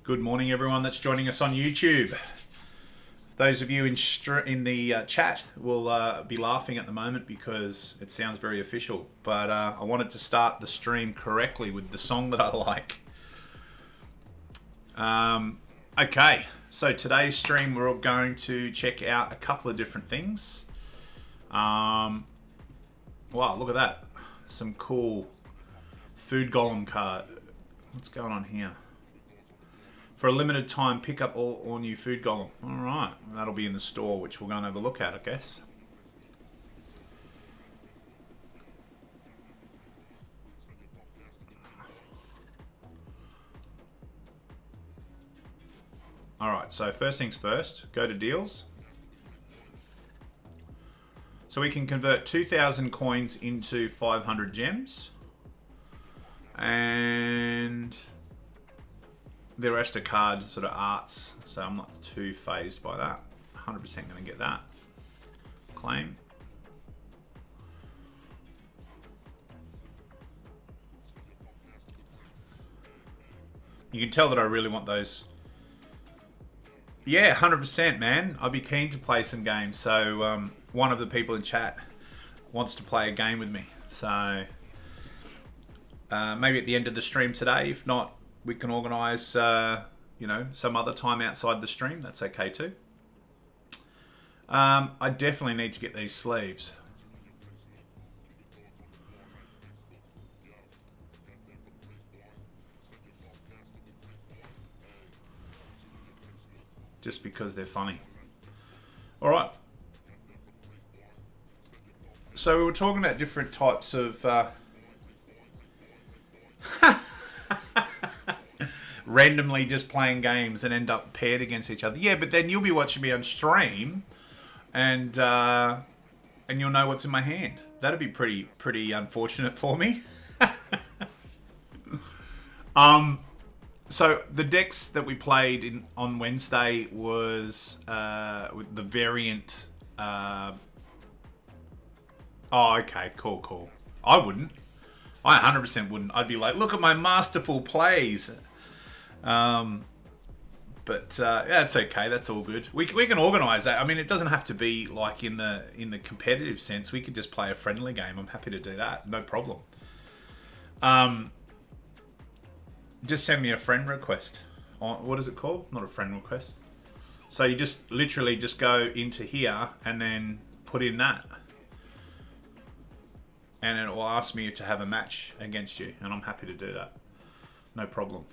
Good morning, everyone that's joining us on YouTube. Those of you in the chat will be laughing at the moment because it sounds very official. But I wanted to start the stream correctly with the song that I like. Okay, so today's stream we're going to check out a couple of different things. Wow, look at that. Some cool food golem card. What's going on here? For a limited time, pick up all new food golem. Alright, that'll be in the store, which we'll go and have a look at, I guess. Alright, so first things first, go to deals. So we can convert 2,000 coins into 500 gems. And the rest are card sort of arts, so I'm not too phased by that. 100% going to get that. Claim. You can tell that I really want those. Yeah, 100%, man. I'd be keen to play some games. So one of the people in chat wants to play a game with me. So maybe at the end of the stream today. If not, we can organise, you know, some other time outside the stream. That's okay too. I definitely need to get these sleeves. Just because they're funny. All right. So we were talking about different types of randomly just playing games and end up paired against each other. Yeah, but then you'll be watching me on stream, and you'll know what's in my hand. That'd be pretty unfortunate for me. So the decks that we played on Wednesday was with the variant. Oh, okay, cool. I wouldn't. I 100% wouldn't. I'd be like, look at my masterful plays. But yeah, it's okay. That's all good. We can organise that. I mean, it doesn't have to be like in the competitive sense. We could just play a friendly game. I'm happy to do that. No problem. Just send me a friend request. What is it called? Not a friend request. So you just literally just go into here and then put in that. And it will ask me to have a match against you. And I'm happy to do that. No problem.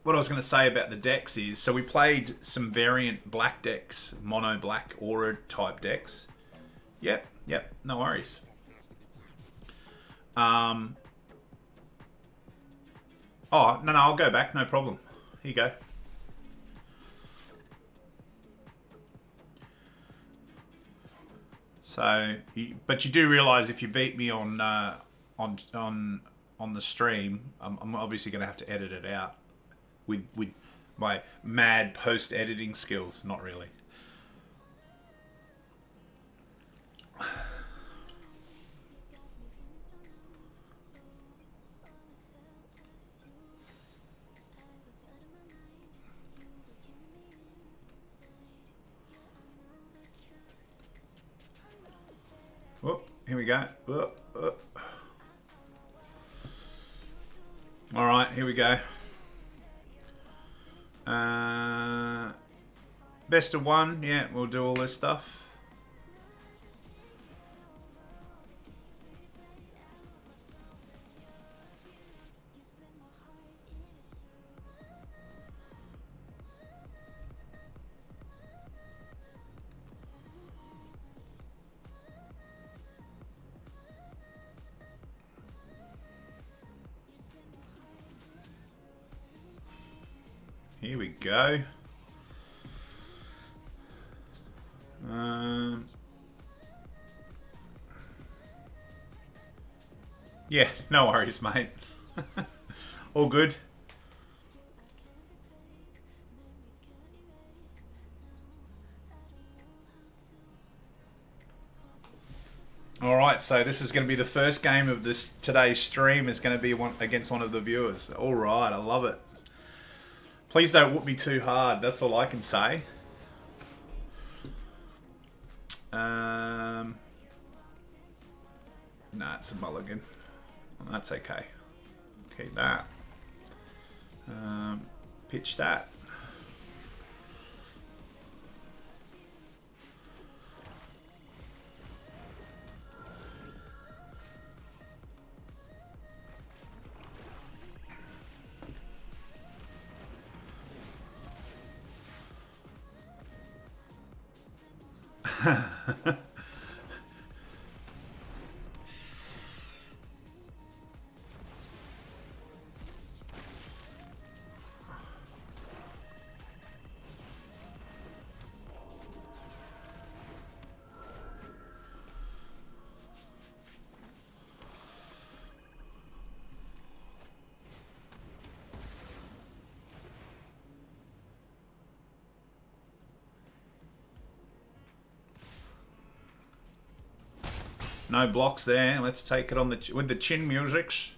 What I was going to say about the decks is, so we played some variant black decks, mono black aura type decks. Yep, no worries. Oh, no, I'll go back, no problem. Here you go. So, but you do realise if you beat me on the stream, I'm obviously going to have to edit it out with my mad post-editing skills. Not really. Oh, here we go. All right, here we go. Best of one. Yeah, we'll do all this stuff. Here we go. Yeah, no worries, mate. All good. Alright, so this is going to be the first game of today's stream is going to be against one of the viewers. Alright, I love it. Please don't whoop me too hard. That's all I can say. Nah, it's a mulligan. That's okay. Keep that. Pitch that. No blocks there. Let's take it on the with the chin musics.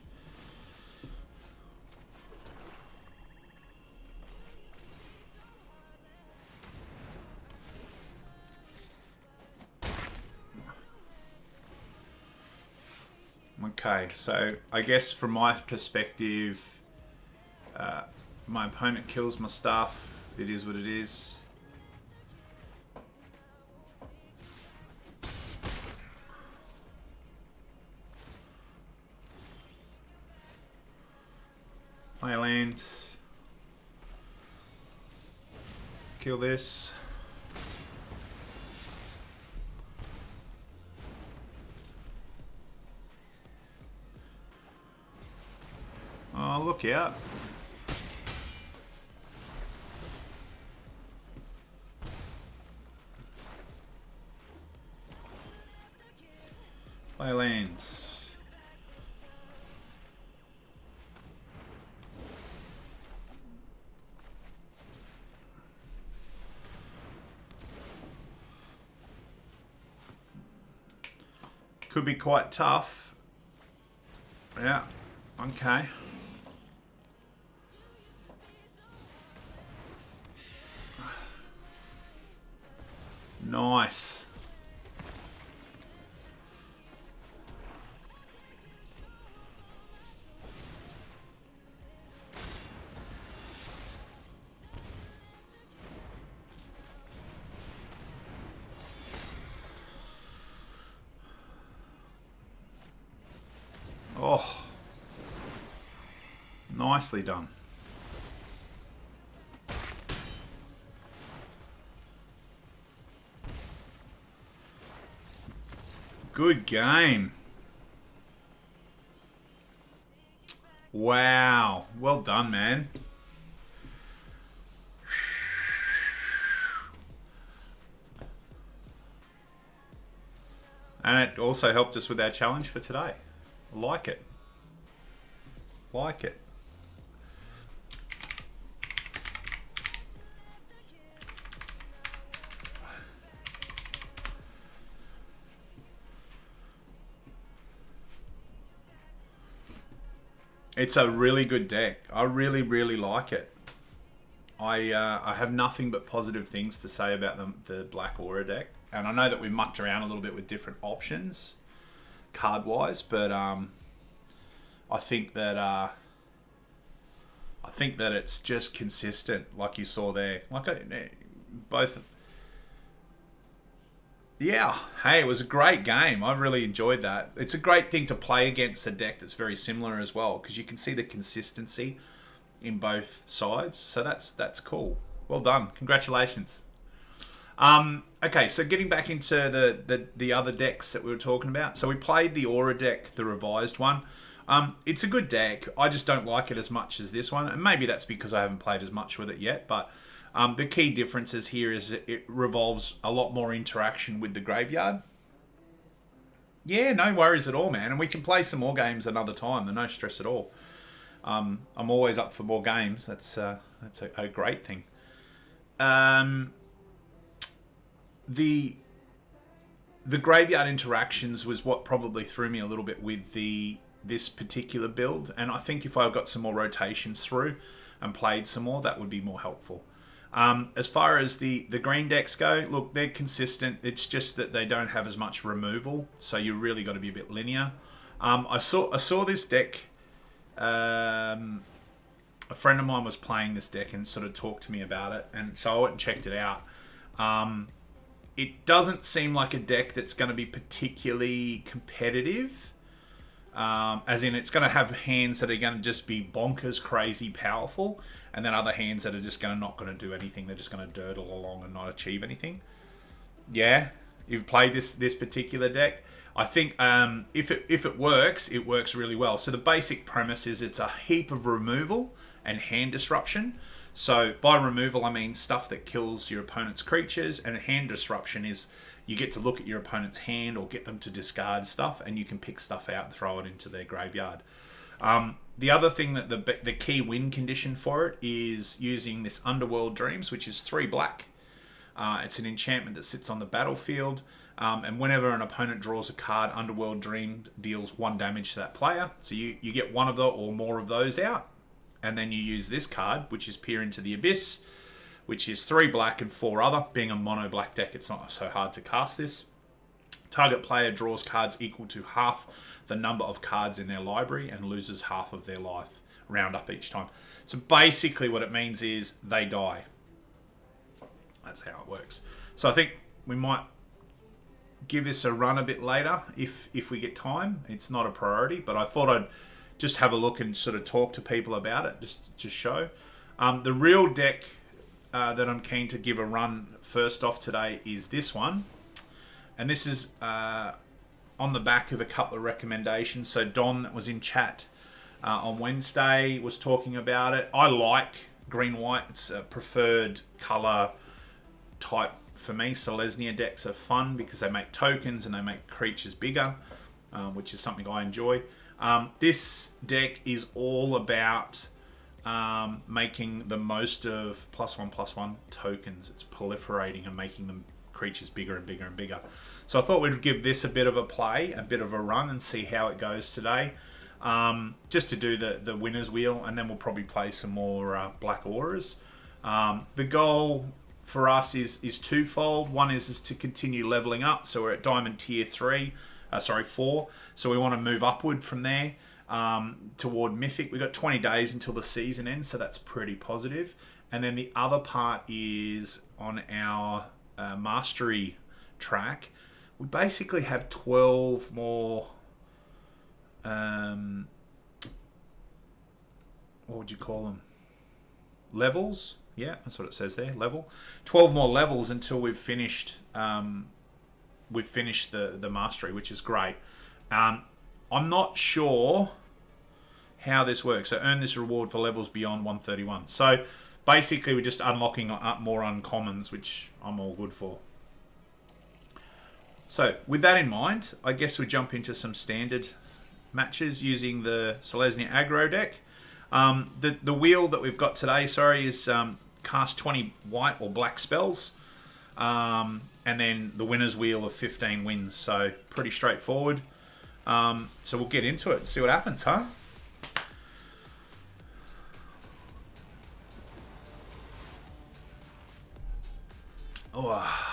Okay, so I guess from my perspective, my opponent kills my stuff. It is what it is. Play land. Kill this. Oh, look out. Play lands. Could be quite tough. Yeah, okay. Nice. Oh, nicely done. Good game. Wow. Well done, man. And it also helped us with our challenge for today. Like it. Like it. It's a really good deck. I really, really like it. I have nothing but positive things to say about the Black Aura deck. And I know that we mucked around a little bit with different options, card-wise, but I think that it's just consistent, like you saw there. Like both. Yeah, hey, it was a great game. I really enjoyed that. It's a great thing to play against a deck that's very similar as well, because you can see the consistency in both sides. So that's cool. Well done. Congratulations. Okay, so getting back into the other decks that we were talking about. So we played the Aura deck, the revised one. It's a good deck. I just don't like it as much as this one, and maybe that's because I haven't played as much with it yet, but the key differences here is it revolves a lot more interaction with the graveyard. Yeah, no worries at all, man. And we can play some more games another time. No stress at all. I'm always up for more games. That's a great thing. The graveyard interactions was what probably threw me a little bit with the this particular build, and I think if I got some more rotations through and played some more, that would be more helpful. As far as the green decks go, look, they're consistent. It's just that they don't have as much removal, so you really got to be a bit linear. I saw this deck. A friend of mine was playing this deck and sort of talked to me about it, and so I went and checked it out. It doesn't seem like a deck that's going to be particularly competitive. As in, it's going to have hands that are going to just be bonkers, crazy, powerful, and then other hands that are just not going to do anything. They're just going to dirtle along and not achieve anything. Yeah, you've played this particular deck. I think if it works really well. So the basic premise is it's a heap of removal and hand disruption. So by removal, I mean stuff that kills your opponent's creatures, and hand disruption is you get to look at your opponent's hand or get them to discard stuff, and you can pick stuff out and throw it into their graveyard. The other thing that the key win condition for it is using this Underworld Dreams, which is 3 black. It's an enchantment that sits on the battlefield, and whenever an opponent draws a card, Underworld Dream deals 1 damage to that player. So you get one of the or more of those out, and then you use this card, which is Peer into the Abyss, which is 3 black and 4 other. Being a mono black deck, it's not so hard to cast this. Target player draws cards equal to half the number of cards in their library and loses half of their life. Round up each time. So basically what it means is they die. That's how it works. So I think we might give this a run a bit later if we get time. It's not a priority, but I thought I'd just have a look and sort of talk to people about it, just to show. The real deck that I'm keen to give a run first off today is this one. And this is on the back of a couple of recommendations. So Don, that was in chat on Wednesday, was talking about it. I like green-white. It's a preferred colour type for me. Selesnya decks are fun because they make tokens and they make creatures bigger, which is something I enjoy. This deck is all about making the most of +1/+1 tokens. It's proliferating and making them creatures bigger and bigger and bigger. So I thought we'd give this a bit of a play, a bit of a run, and see how it goes today. Just to do the winner's wheel, and then we'll probably play some more black auras. The goal for us is twofold. One is to continue leveling up. So we're at Diamond Tier 4. So we want to move upward from there toward Mythic. We've got 20 days until the season ends, so that's pretty positive. And then the other part is on our mastery track. We basically have 12 more what would you call them, levels. Yeah, that's what it says there, level. 12 more levels until we've finished the mastery, which is great. I'm not sure how this works. So earn this reward for levels beyond 131. So basically we're just unlocking more uncommons, which I'm all good for. So with that in mind, I guess we jump into some standard matches using the Selesnya aggro deck. The wheel that we've got today, is cast 20 white or black spells. And then the winner's wheel of 15 wins. So pretty straightforward. So we'll get into it and see what happens, huh? Oh.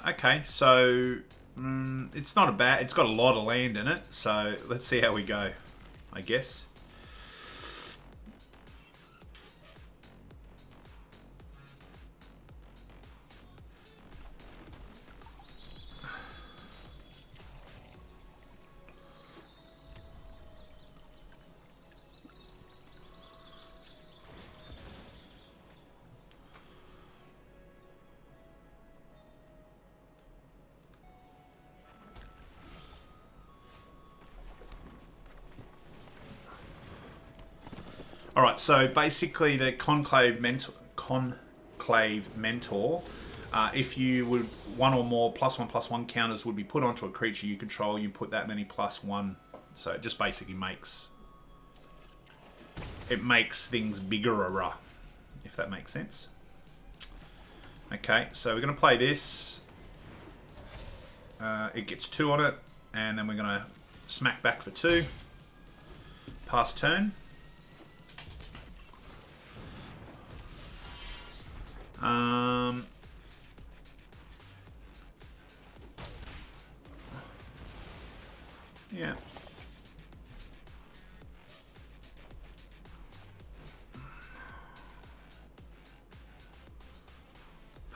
Okay, so it's not it's got a lot of land in it, so let's see how we go, I guess. Alright, so basically the Conclave Mentor, if you would, one or more +1/+1 counters would be put onto a creature you control, you put that many +1. So it just basically makes things bigger, if that makes sense. Okay, so we're going to play this. it gets 2 on it, and then we're going to smack back for 2. Pass turn. Yeah.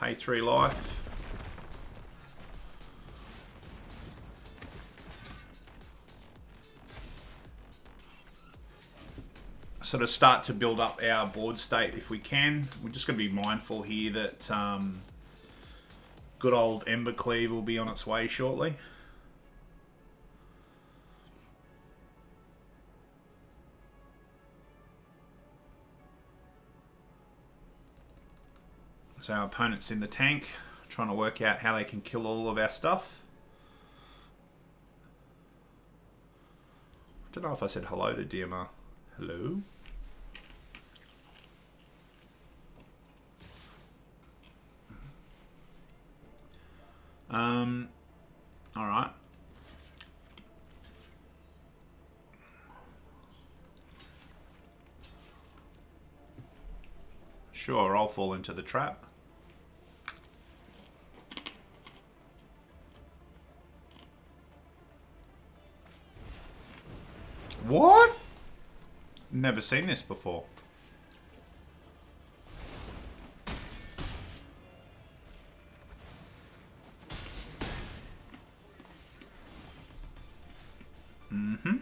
Pay 3 life. Sort of start to build up our board state if we can. We're just going to be mindful here that good old Embercleave will be on its way shortly. So our opponent's in the tank, trying to work out how they can kill all of our stuff. I don't know if I said hello to DMR. Hello? Alright. Sure, I'll fall into the trap. What? Never seen this before. Mm-hmm.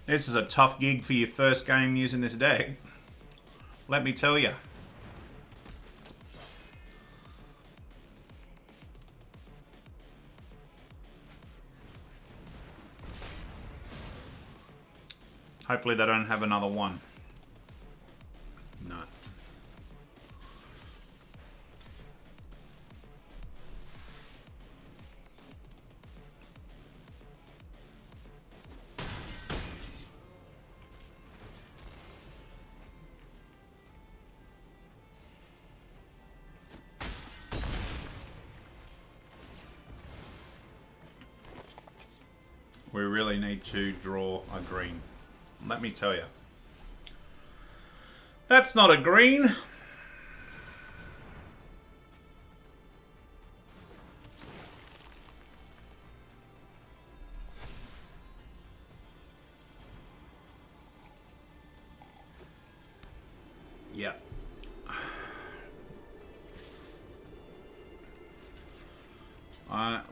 This is a tough gig for your first game using this deck. Let me tell you. Hopefully they don't have another one. No. We really need to draw a green. Let me tell you. That's not a green. Yeah.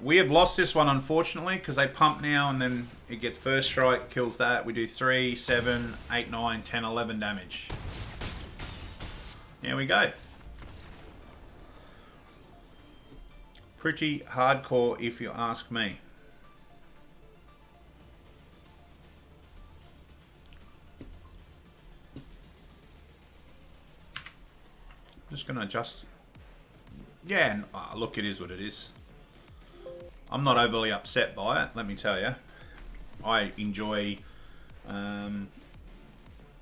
We have lost this one, unfortunately, because they pump now and then it gets first strike, kills that. We do 3, 7, 8, 9, 10, 11 damage. Here we go. Pretty hardcore, if you ask me. Just going to adjust. Yeah, and, look, it is what it is. I'm not overly upset by it, let me tell you. I enjoy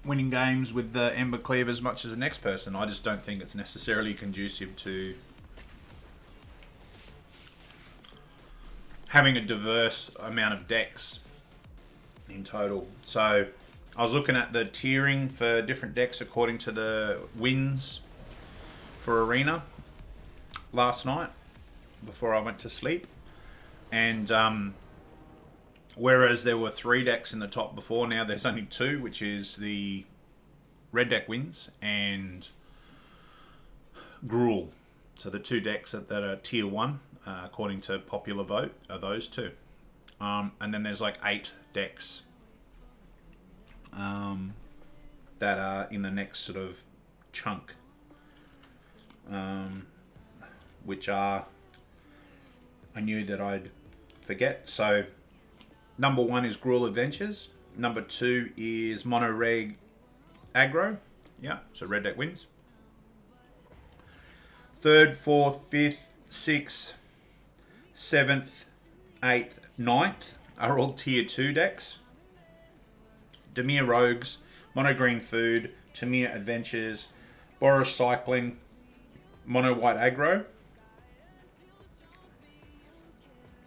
winning games with the Embercleave as much as the next person. I just don't think it's necessarily conducive to having a diverse amount of decks in total. So I was looking at the tiering for different decks according to the wins for Arena last night before I went to sleep. And whereas there were 3 decks in the top before, now there's only 2, which is the red deck wins and Gruul. So the 2 decks that are tier 1, according to popular vote, are those 2. And then there's like 8 decks that are in the next sort of chunk. which are I knew that I'd forget. So number 1 is Gruel Adventures. Number 2 is Mono Reg Aggro. Yeah, so red deck wins. 3rd, 4th, 5th, 6th, 7th, 8th, 9th are all tier 2 decks. Dimir Rogues, Mono Green Food, Tamir Adventures, Boros Cycling, Mono White Aggro,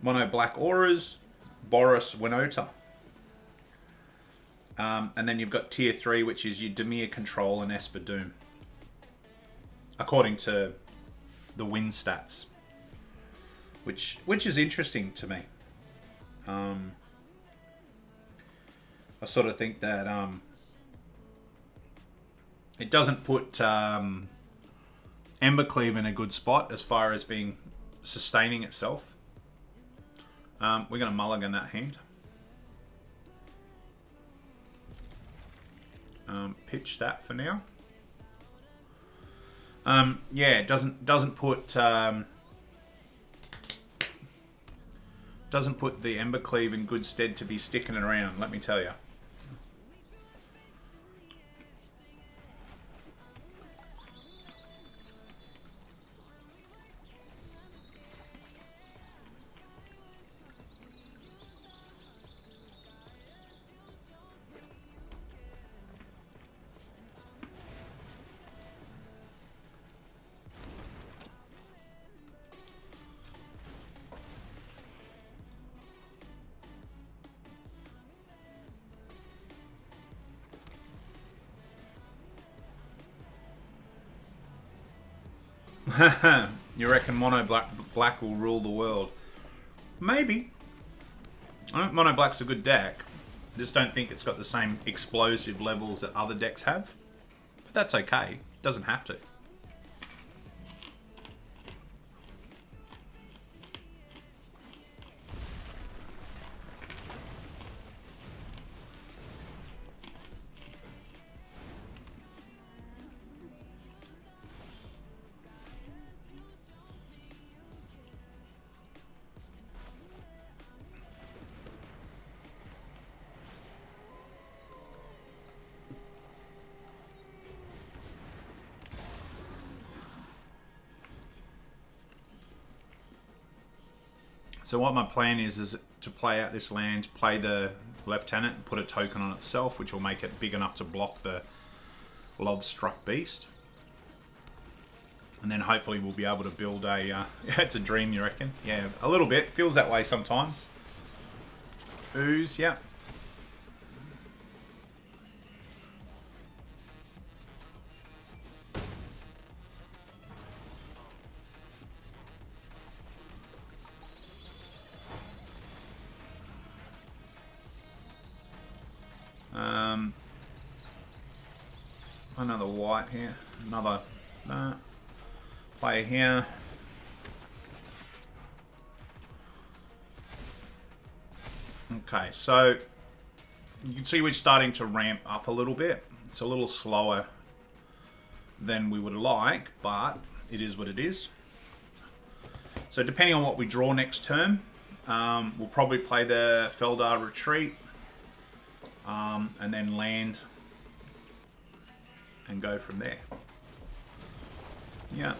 Mono Black Auras, Boros Winota. And then you've got tier 3, which is your Dimir Control and Esper Doom, according to the win stats, which is interesting to me. I sort of think that it doesn't put Embercleave in a good spot as far as being sustaining itself. We're going to mulligan that hand. Pitch that for now. Yeah, it doesn't put the Embercleave in good stead to be sticking it around, let me tell you. You reckon Mono Black will rule the world? Maybe. I think Mono Black's a good deck. I just don't think it's got the same explosive levels that other decks have. But that's okay. It doesn't have to. So what my plan is to play out this land, play the Lieutenant, and put a token on itself, which will make it big enough to block the Love-Struck Beast. And then hopefully we'll be able to build a... it's a dream, you reckon? Yeah, a little bit. Feels that way sometimes. Ooze, yeah. Another white here. Another play here. Okay, so you can see we're starting to ramp up a little bit. It's a little slower than we would like, but it is what it is. So depending on what we draw next turn, we'll probably play the Feldar Retreat, and then land and go from there. Yeah.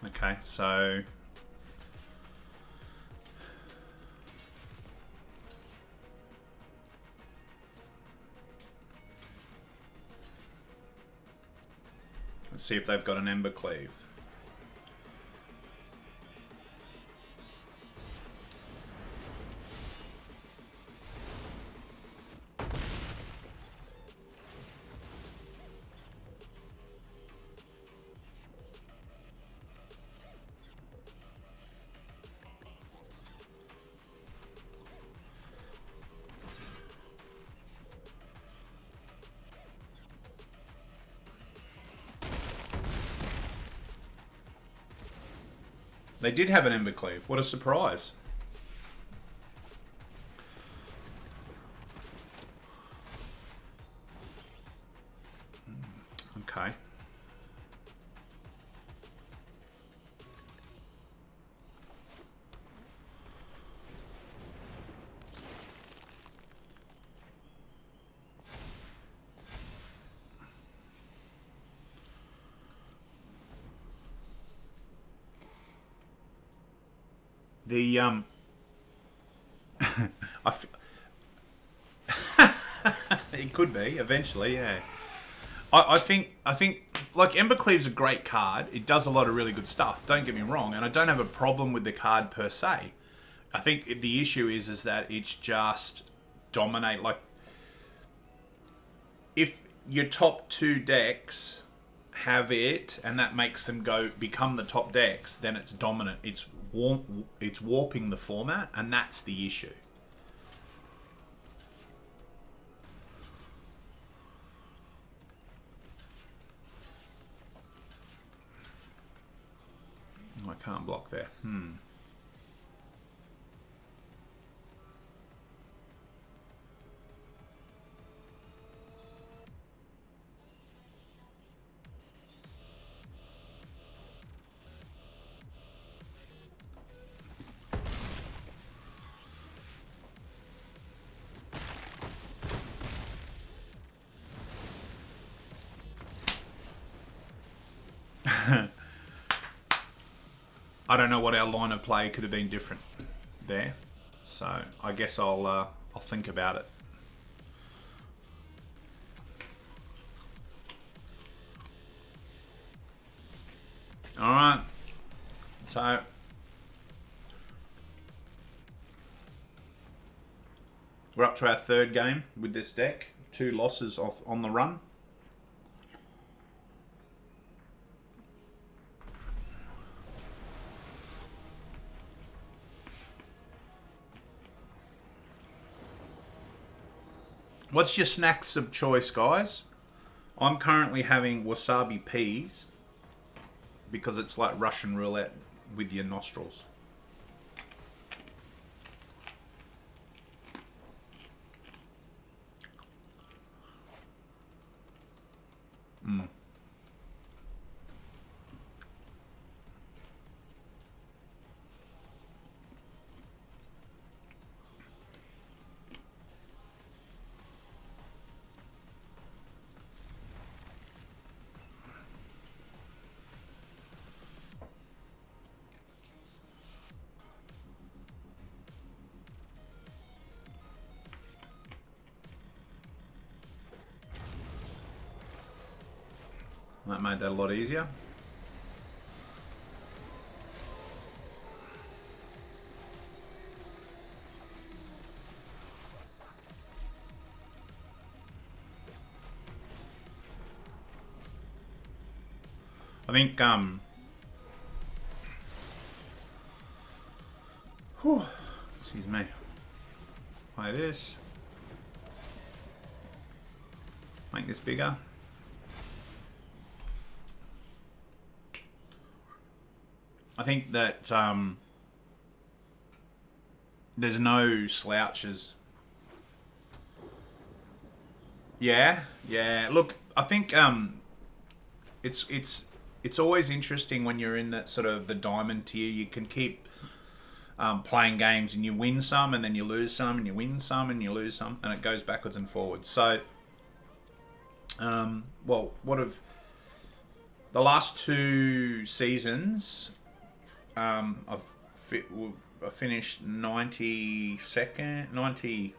Okay, so let's see if they've got an Embercleave. They did have an Embercleave. What a surprise. Okay. The it could be eventually, yeah. I think like Embercleave's a great card. It does a lot of really good stuff. Don't get me wrong, and I don't have a problem with the card per se. I think the issue is that it's just dominate. Like if your top two decks have it, and that makes them become the top decks, then it's dominant. It's warping the format, and that's the issue. I can't block there. I don't know what our line of play could have been different there, so I guess I'll think about it. All right, so we're up to our third game with this deck. 2 losses off on the run. What's your snacks of choice, guys? I'm currently having wasabi peas because it's like Russian roulette with your nostrils. That made that a lot easier. I think excuse me. Play this. Make this bigger. I think that there's no slouches. Yeah. Look, I think it's always interesting when you're in that sort of the diamond tier. You can keep playing games and you win some and then you lose some and you win some and you lose some and it goes backwards and forwards. So, well, what have the last 2 seasons? I've finished 92nd, 90.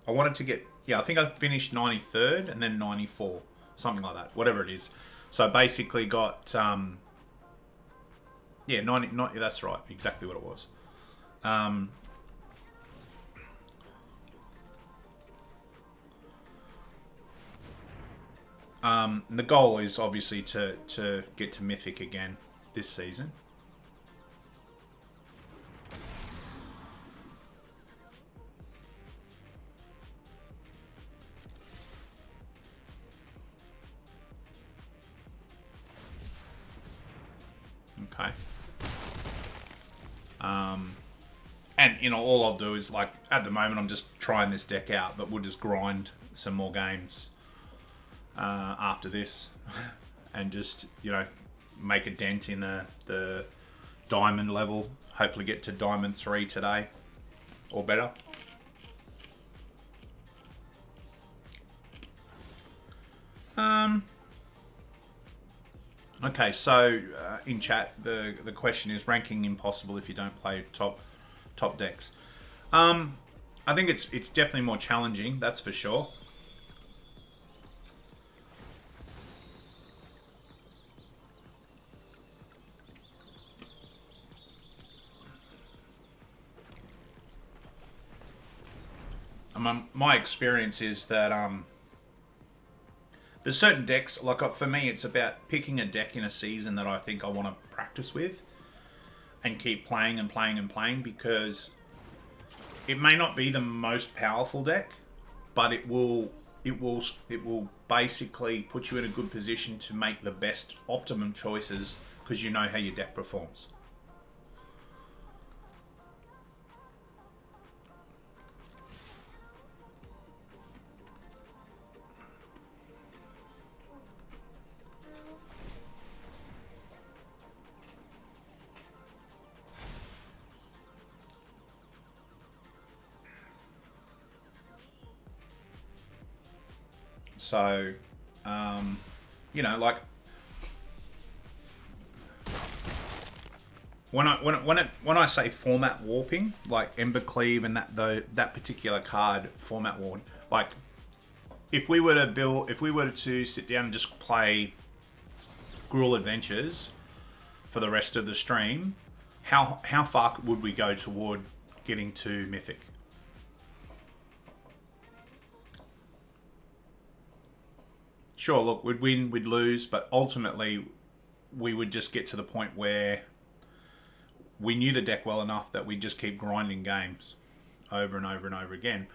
I wanted to get, I think I finished 93rd and then 94, something like that, whatever it is. So basically got 90, that's right, exactly what it was. The goal is obviously to get to Mythic again this season. Okay. And, you know, all I'll do is, like, at the moment I'm just trying this deck out, but we'll just grind some more games after this. And just, you know, make a dent in the diamond level. Hopefully get to diamond 3 today. Or better. Okay, so in chat, the question is ranking impossible if you don't play top decks. I think it's definitely more challenging, that's for sure. My experience is that there's certain decks, like for me, it's about picking a deck in a season that I think I want to practice with and keep playing and playing and playing, because it may not be the most powerful deck, but it will basically put you in a good position to make the best optimum choices because you know how your deck performs. So, you know, like when I say format warping, like Embercleave and that particular card format warp, like if we were to sit down and just play Gruul Adventures for the rest of the stream, how far would we go toward getting to Mythic? Sure, look, we'd win, we'd lose, but ultimately we would just get to the point where we knew the deck well enough that we'd just keep grinding games over and over and over again.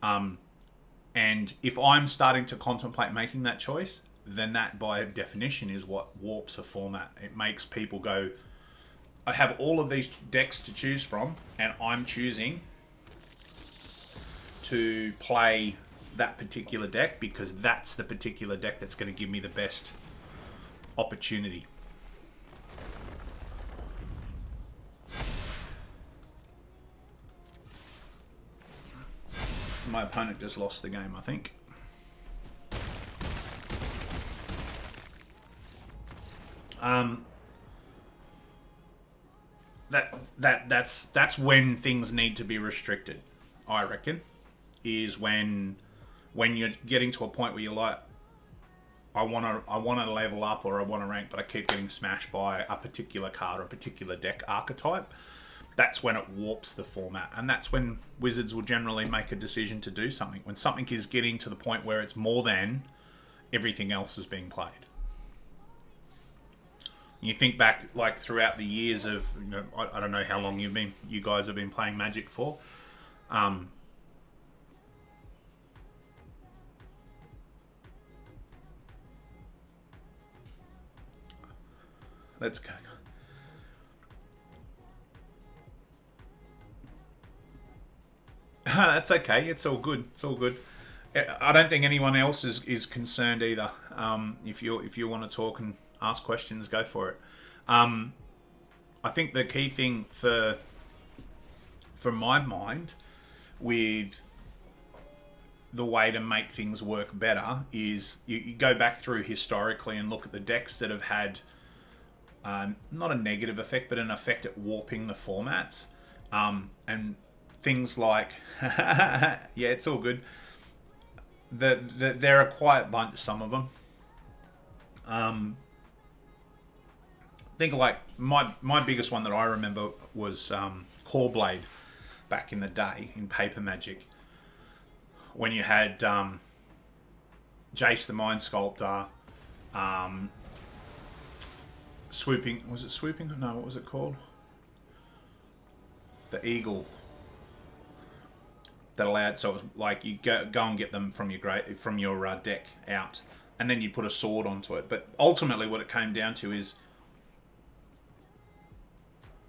And if I'm starting to contemplate making that choice, then that by definition is what warps a format. It makes people go, I have all of these decks to choose from, and I'm choosing to play that particular deck because that's the particular deck that's going to give me the best opportunity. My opponent just lost the game, I think. That's when things need to be restricted, I reckon, is when you're getting to a point where you're like, I want to level up or I want to rank, but I keep getting smashed by a particular card or a particular deck archetype. That's when it warps the format, and that's when Wizards will generally make a decision to do something. When something is getting to the point where it's more than everything else is being played. You think back, like throughout the years of, you know, I don't know how long you guys have been playing Magic for. Let's go. That's okay. It's all good. It's all good. I don't think anyone else is concerned either. If you want to talk and ask questions, go for it. I think the key thing for my mind with the way to make things work better is you go back through historically and look at the decks that have had not a negative effect, but an effect at warping the formats. And things like, yeah, it's all good. They're a quiet bunch, some of them. Think like my biggest one that I remember was Core Blade back in the day in Paper Magic, when you had Jace the Mind Sculptor, swooping. Was it swooping? No, what was it called? The Eagle. That allowed, so it was like you go and get them from your deck out, and then you put a sword onto it. But ultimately, what it came down to is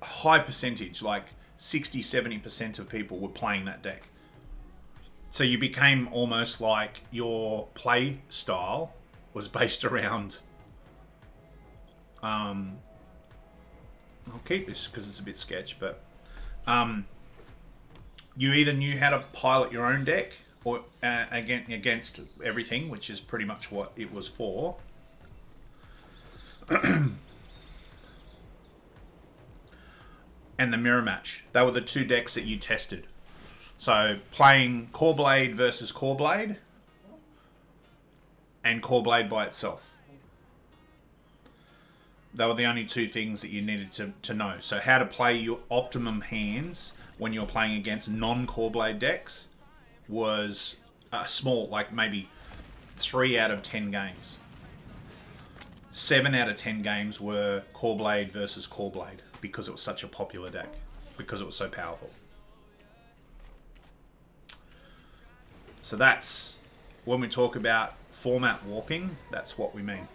high percentage, like 60-70% of people were playing that deck. So you became almost like your play style was based around. I'll keep this because it's a bit sketch, but you either knew how to pilot your own deck or against everything, which is pretty much what it was for. And the mirror match. They were the two decks that you tested. So playing Core Blade versus Core Blade and Core Blade by itself. They were the only two things that you needed to know. So how to play your optimum hands when you're playing against non-Core Blade decks was a small, like maybe 3 out of 10 games. 7 out of 10 games were Core Blade versus Core Blade because it was such a popular deck, because it was so powerful. So that's, when we talk about format warping, that's what we mean.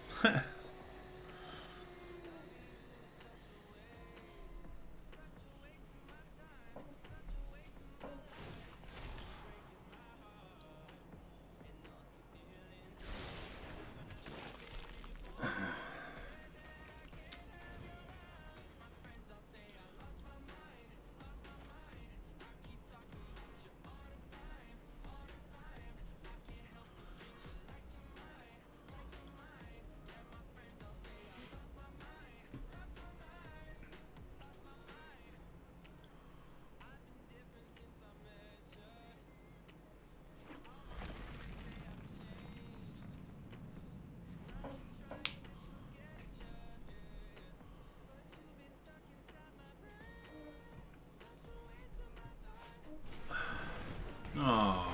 Oh,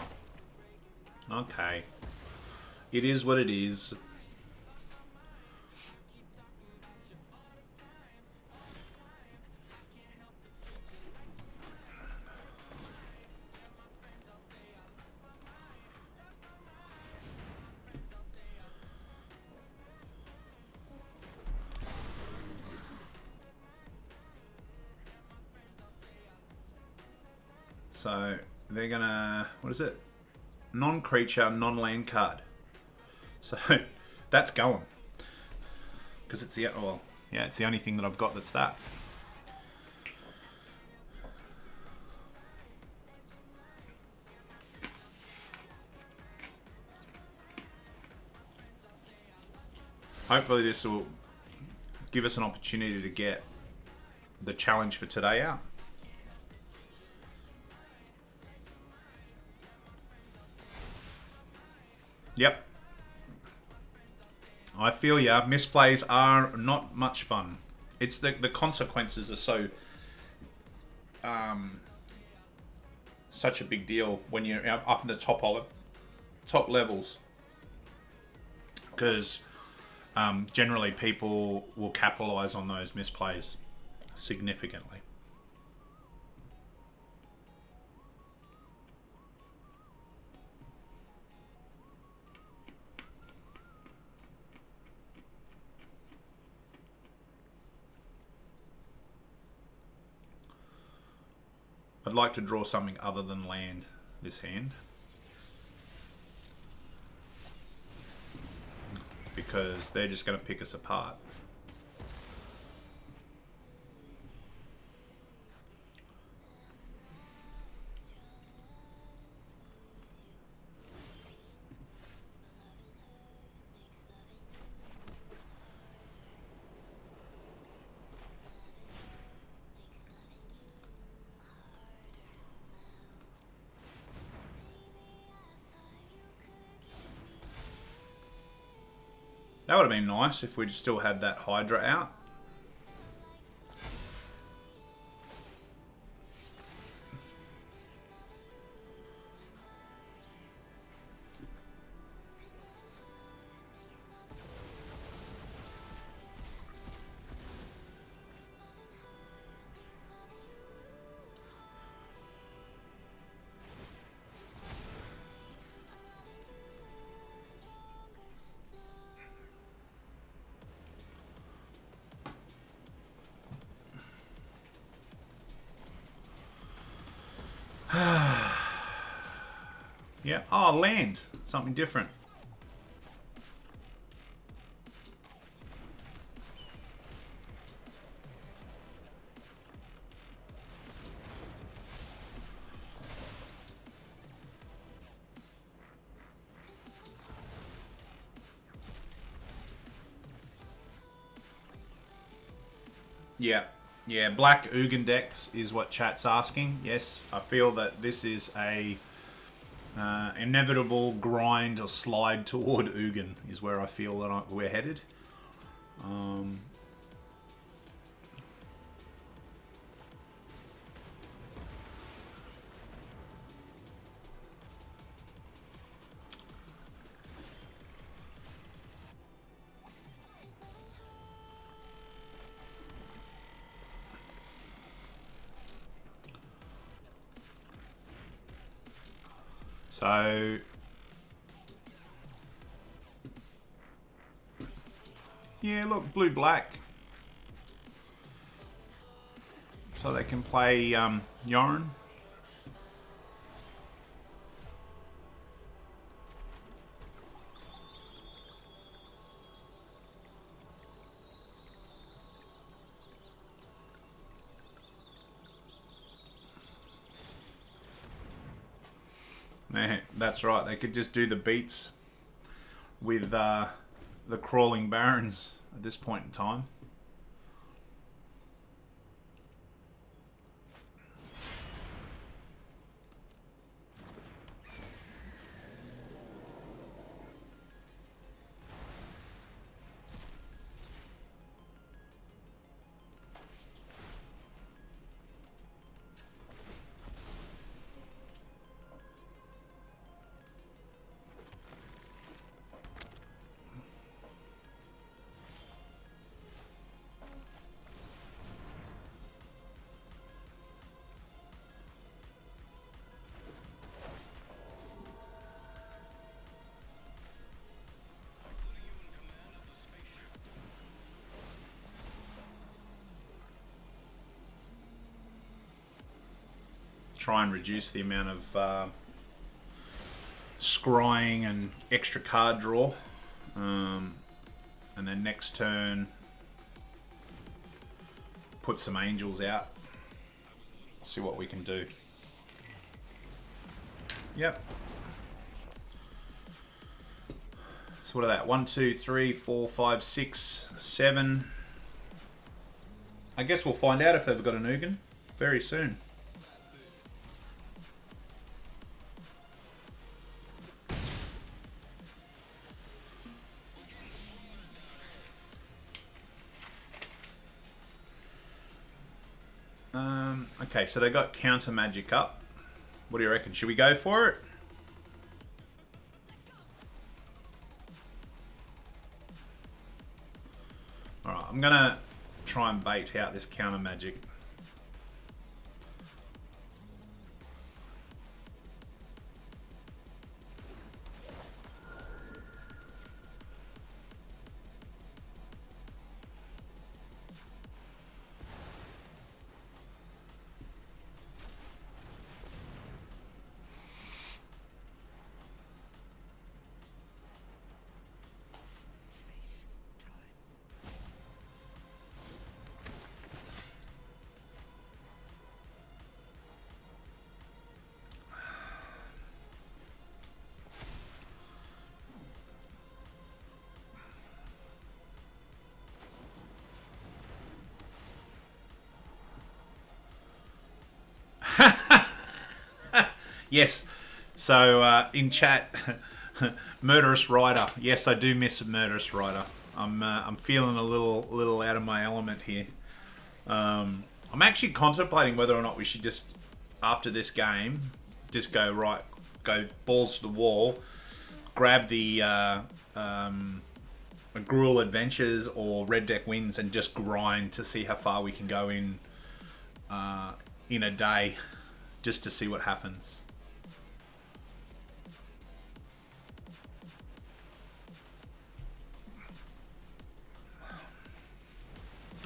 okay. It is what it is. So they're gonna, what is it? Non-creature, non-land card. So that's going. Because it's the, well, yeah, it's the only thing that I've got that's that. Hopefully this will give us an opportunity to get the challenge for today out. Yep. I feel ya. Misplays are not much fun. It's the consequences are so such a big deal when you're up in the top levels, because generally people will capitalize on those misplays significantly. I'd like to draw something other than land this hand, because they're just going to pick us apart. That would have been nice if we'd still had that Hydra out. Yeah. Oh, land. Something different. Yeah. Yeah, black Ugin decks is what chat's asking. Yes, I feel that this is a inevitable grind or slide toward Ugin is where I feel that we're headed. So yeah, look, blue-black. So they can play Yarn. That's right, they could just do the beats with the crawling barons at this point in time. Try and reduce the amount of scrying and extra card draw. And then next turn, put some angels out. See what we can do. Yep. So what are that? 1, 2, 3, 4, 5, 6, 7. I guess we'll find out if they've got an Ugin very soon. Okay, so they got counter magic up. What do you reckon? Should we go for it? Alright, I'm gonna try and bait out this counter magic. Yes. So in chat, Murderous Rider. Yes, I do miss Murderous Rider. I'm feeling a little out of my element here. I'm actually contemplating whether or not we should just, after this game, just go balls to the wall, grab the Gruul Adventures or Red Deck Wins and just grind to see how far we can go in a day, just to see what happens.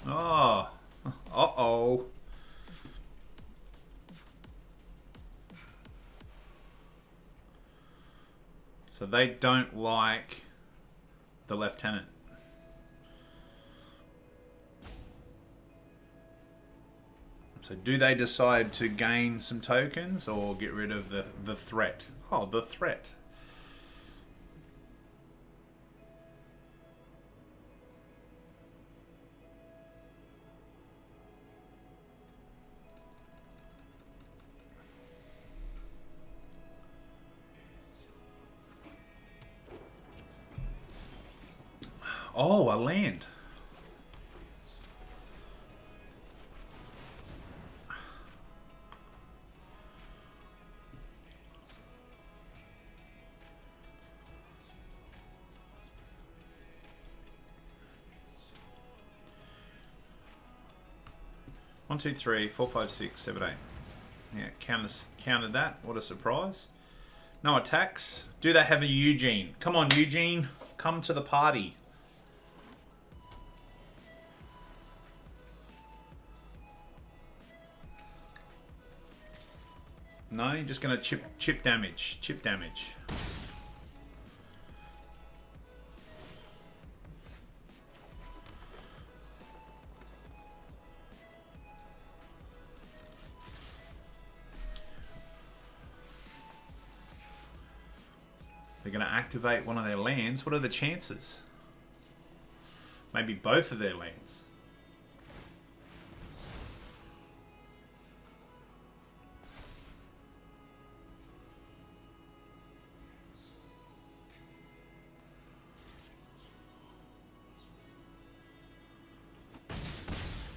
Oh, uh-oh. So they don't like the lieutenant. So do they decide to gain some tokens or get rid of the threat? Oh, the threat. Oh, a land. One, two, three, four, five, six, seven, eight. Yeah, counted that. What a surprise. No attacks. Do they have a Eugene? Come on, Eugene. Come to the party. No, you're just going to chip damage. Chip damage. They're going to activate one of their lands. What are the chances? Maybe both of their lands.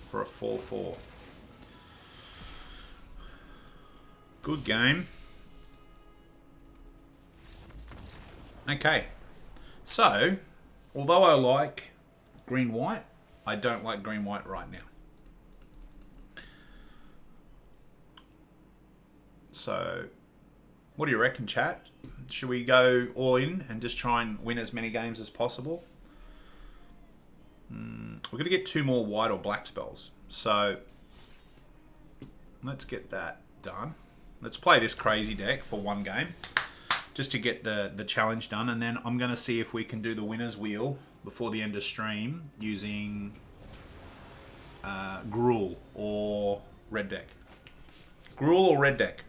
For a 4/4. Good game. Okay. So, although I like green-white, I don't like green-white right now. So, what do you reckon, chat? Should we go all in and just try and win as many games as possible? We're going to get 2 more white or black spells. So, let's get that done. Let's play this crazy deck for 1 game. Just to get the challenge done. And then I'm going to see if we can do the winner's wheel before the end of stream using Gruul or red deck. Gruul or red deck?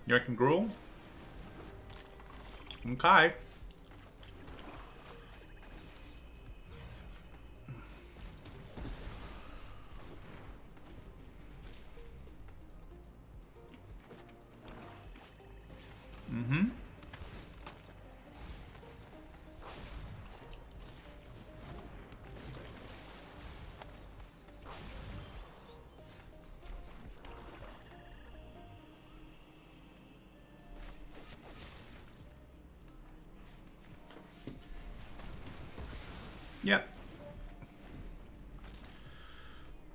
You reckon Gruul? Okay. Yep.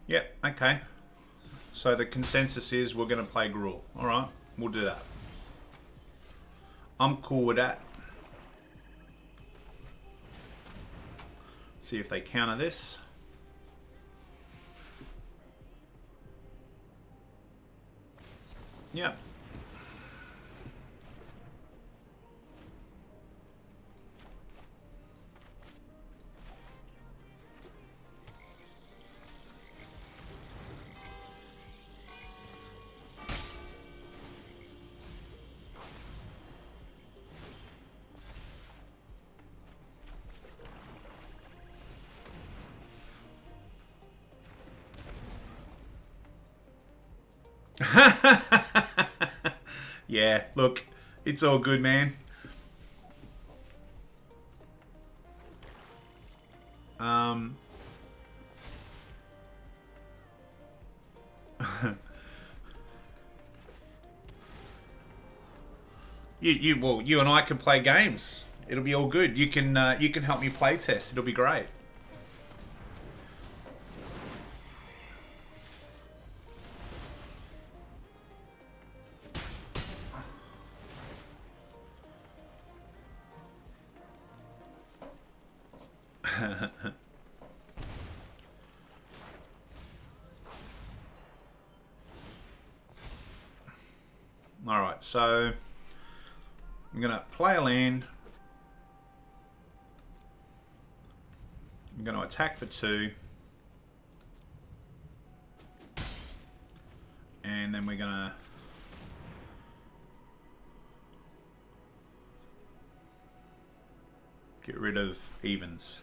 Yep, okay. So the consensus is we're going to play Gruul. Alright, we'll do that. I'm cool with that. See if they counter this. Yep. Yeah, look, it's all good, man. Well, you and I can play games. It'll be all good. You can help me play test. It'll be great. Alright, so I'm going to play a land. I'm going to attack for 2. And then we're going to get rid of evens.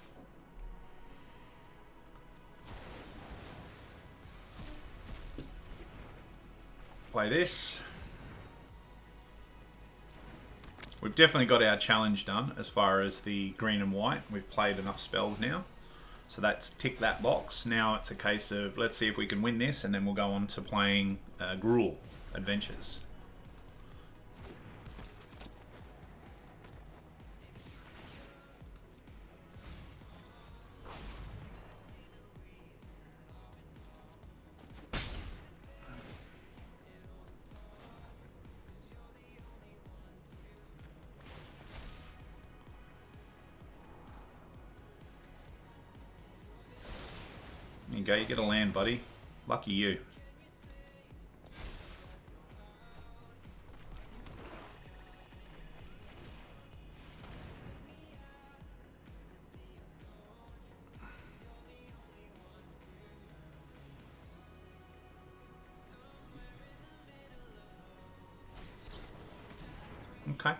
Play this. We've definitely got our challenge done as far as the green and white. We've played enough spells now. So that's ticked that box. Now it's a case of let's see if we can win this, and then we'll go on to playing Gruul Adventures. There you go, you get a land, buddy. Lucky you. Okay.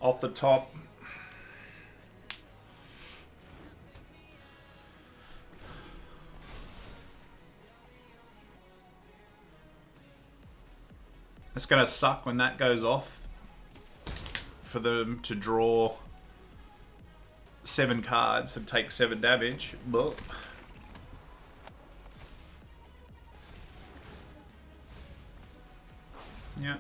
Off the top, it's going to suck when that goes off for them to draw 7 cards and take 7 damage. But yeah.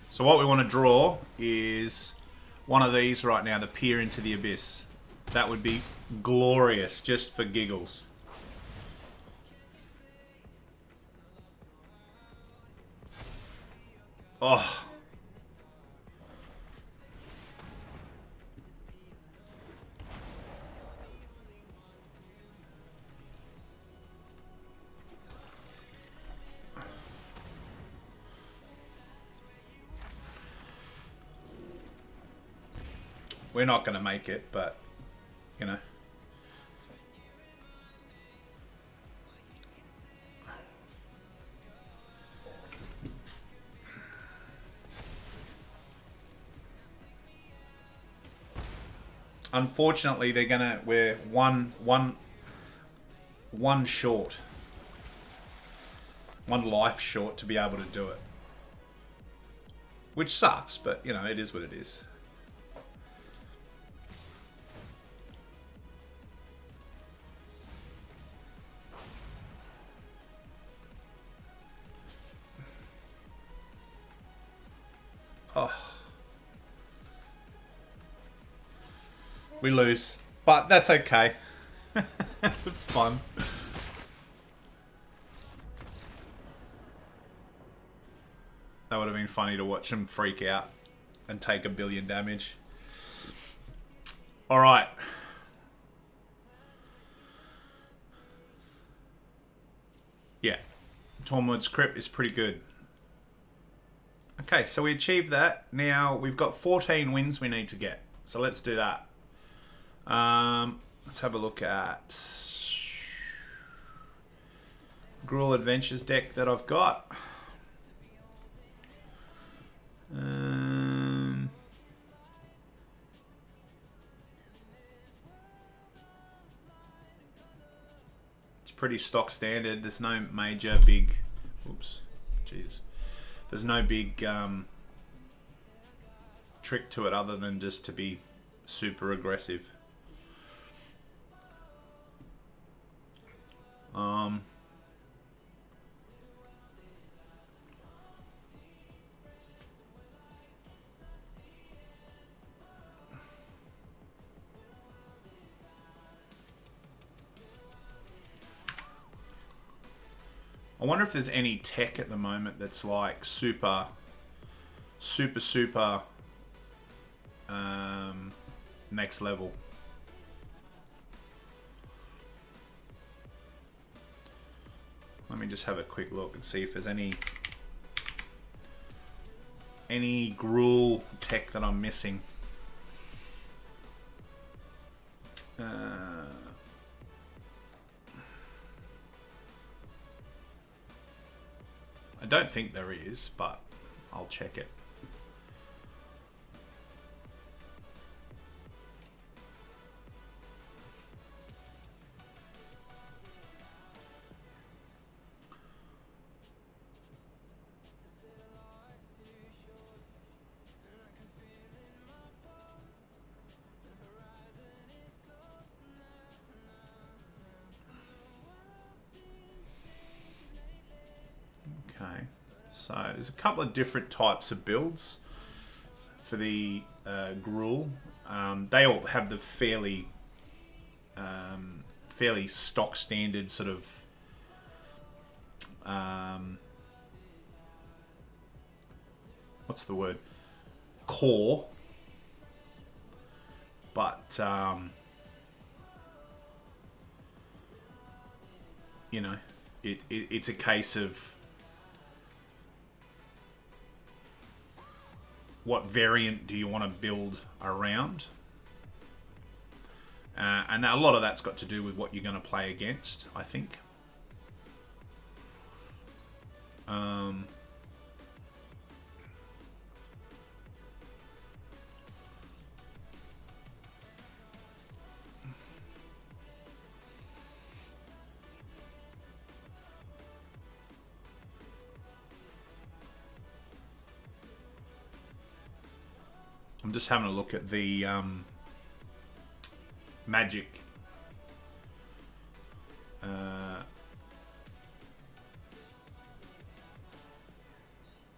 So what we want to draw is one of these right now, the Peer into the Abyss. That would be glorious just for giggles. Oh. We're not going to make it, but, you know. Unfortunately, they're going to... We're one short. 1 life short to be able to do it. Which sucks, but, you know, it is what it is. Oh. We lose, but that's okay. It's fun. That would have been funny to watch him freak out and take 1 billion damage. All right. Yeah. Tormod's Crypt is pretty good. Okay, so we achieved that. Now we've got 14 wins we need to get. So let's do that. Let's have a look at Gruul Adventures deck that I've got. It's pretty stock standard. There's no major big... Oops. Jeez. There's no big trick to it other than just to be super aggressive. I wonder if there's any tech at the moment that's like super next level. Let me just have a quick look and see if there's any gruel tech that I'm missing. I don't think there is, but I'll check it. Okay, so there's a couple of different types of builds for the gruel. They all have the fairly stock standard sort of what's the word? Core, but you know, it's a case of what variant do you want to build around, and a lot of that's got to do with what you're going to play against, I think. I'm just having a look at the magic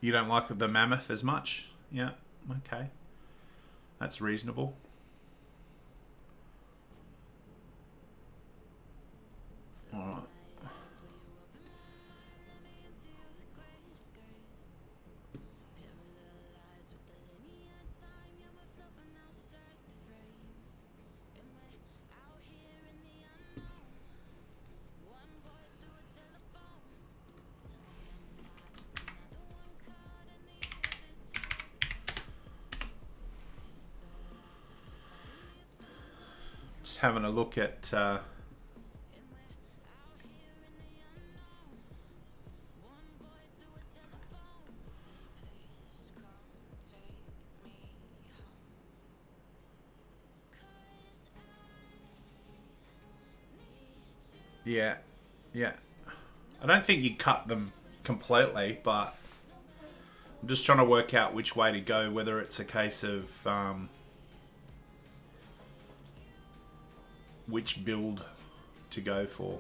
you don't like the mammoth as much? Yeah, okay. That's reasonable. Alright. Just having a look at yeah. I don't think you cut them completely, but I'm just trying to work out which way to go, whether it's a case of which build to go for.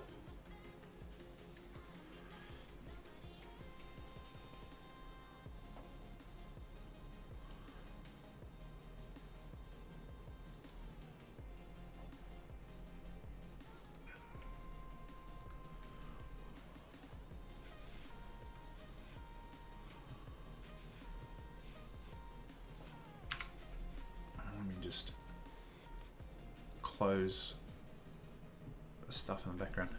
Let me just close the stuff in the background.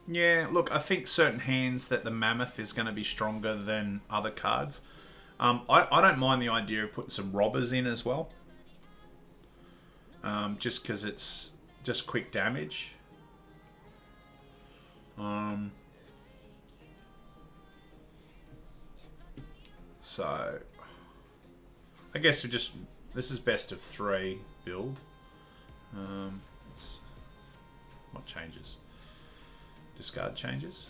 Yeah, look, I think certain hands that the mammoth is going to be stronger than other cards. I don't mind the idea of putting some robbers in as well. Just because it's just quick damage. So, I guess this is best of 3 build. What changes? Discard changes.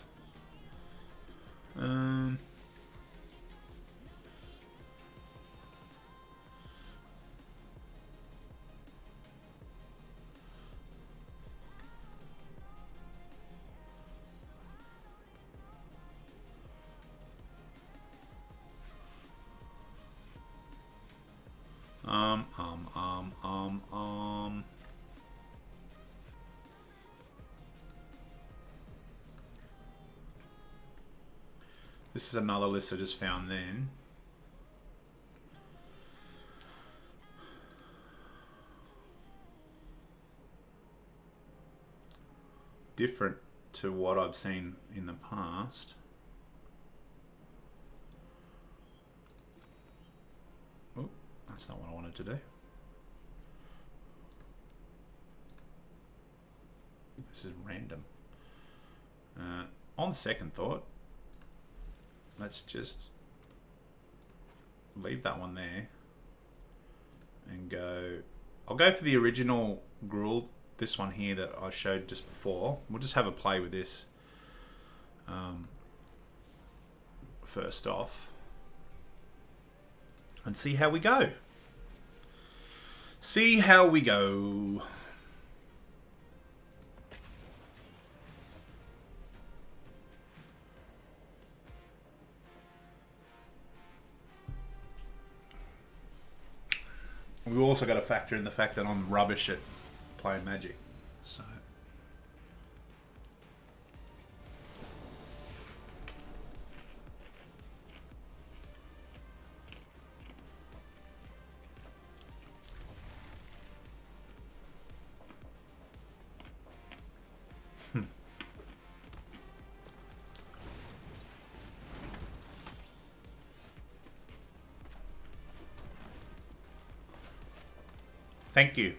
Um, um, um, um, um. This is another list I just found then. Different to what I've seen in the past. Oh, that's not what I wanted to do. This is random. On second thought, let's just leave that one there and go. I'll go for the original gruel, this one here that I showed just before. We'll just have a play with this first off and see how we go. See how we go. We've also got to factor in the fact that I'm rubbish at playing Magic. So. Thank you.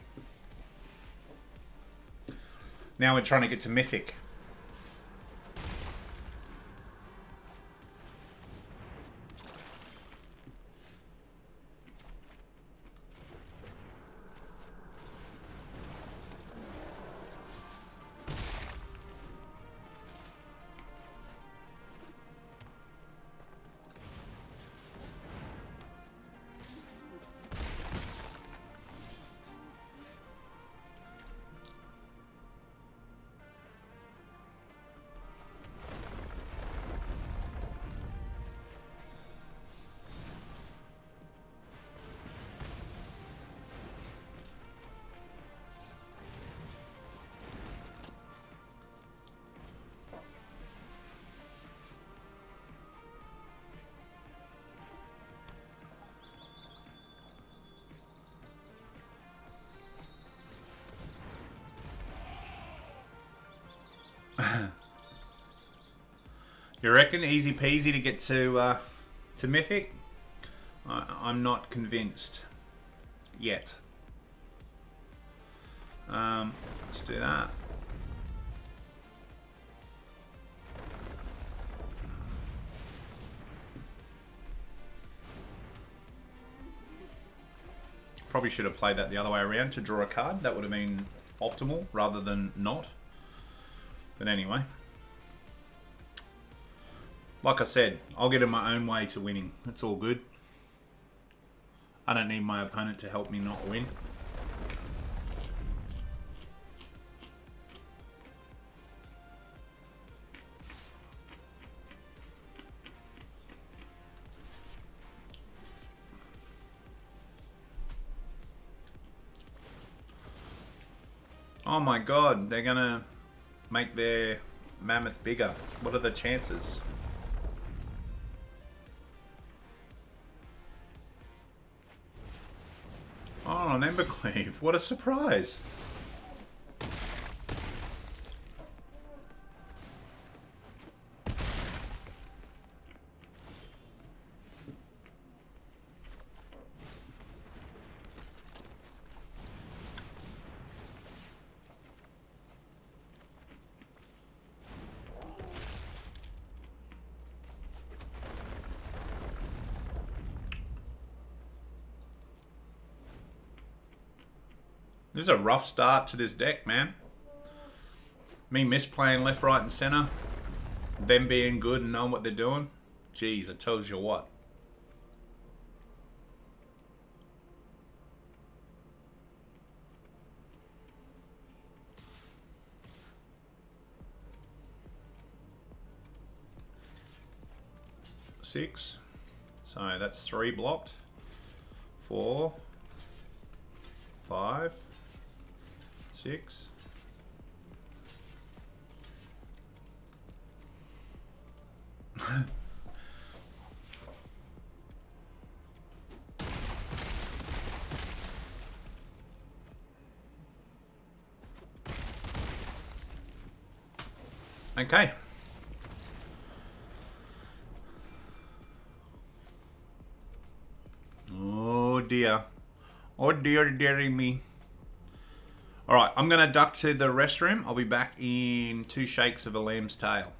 Now we're trying to get to Mythic. You reckon easy peasy to get to Mythic? I'm not convinced yet. Let's do that. Probably should have played that the other way around to draw a card. That would have been optimal rather than not. But anyway. Like I said, I'll get in my own way to winning. It's all good. I don't need my opponent to help me not win. Oh my god, they're gonna make their mammoth bigger. What are the chances? Oh, an Embercleave. What a surprise. This is a rough start to this deck, man. Me misplaying left, right, and center. Them being good and knowing what they're doing. Jeez, it tells you what. Six. So that's 3 blocked. 4, 5, 6. Okay. Oh dear. Oh dear, dearie me. Alright, I'm going to duck to the restroom. I'll be back in 2 shakes of a lamb's tail.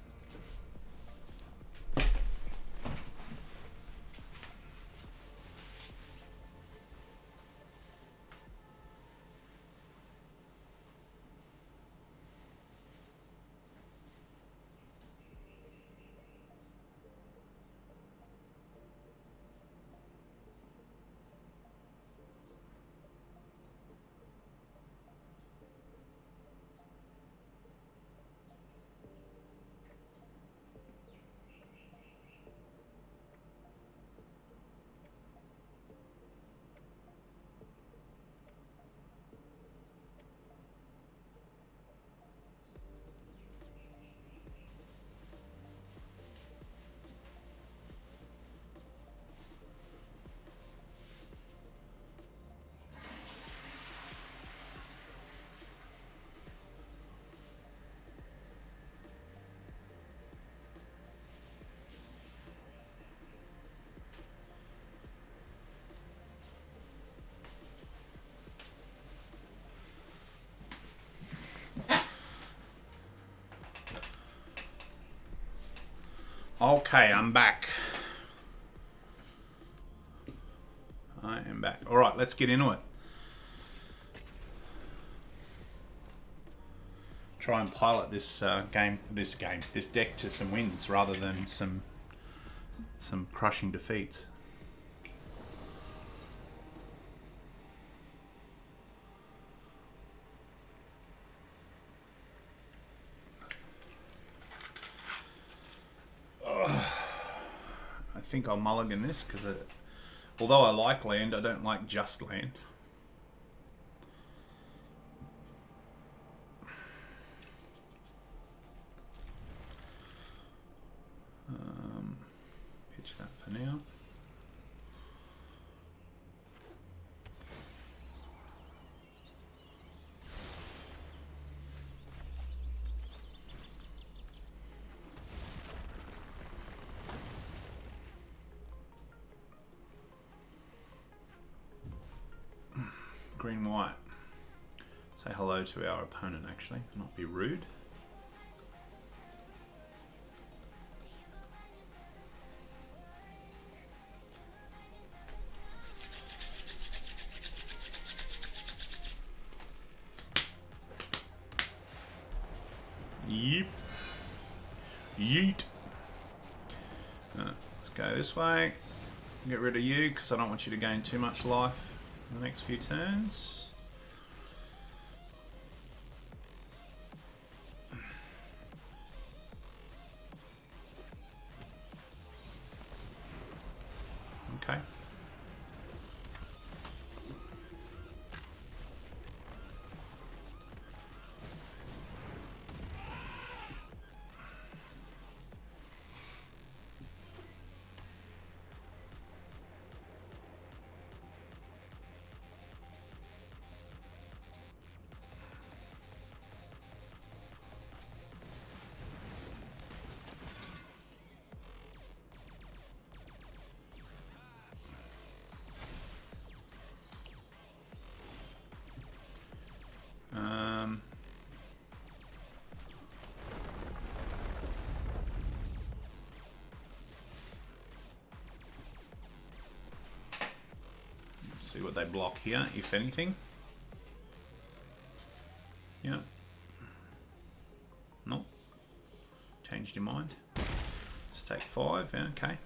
Okay, I'm back. I am back. Alright, let's get into it. Try and pilot this this deck to some wins rather than some crushing defeats. I think I'll mulligan this because although I like land, I don't like just land. Pitch that for now. Green white. Say hello to our opponent actually, not be rude. Yep. Yeet. Let's go this way. Get rid of you because I don't want you to gain too much life in the next few turns. Okay. See what they block here, if anything. Yeah. Nope. Changed your mind. Let's take 5. Yeah, okay.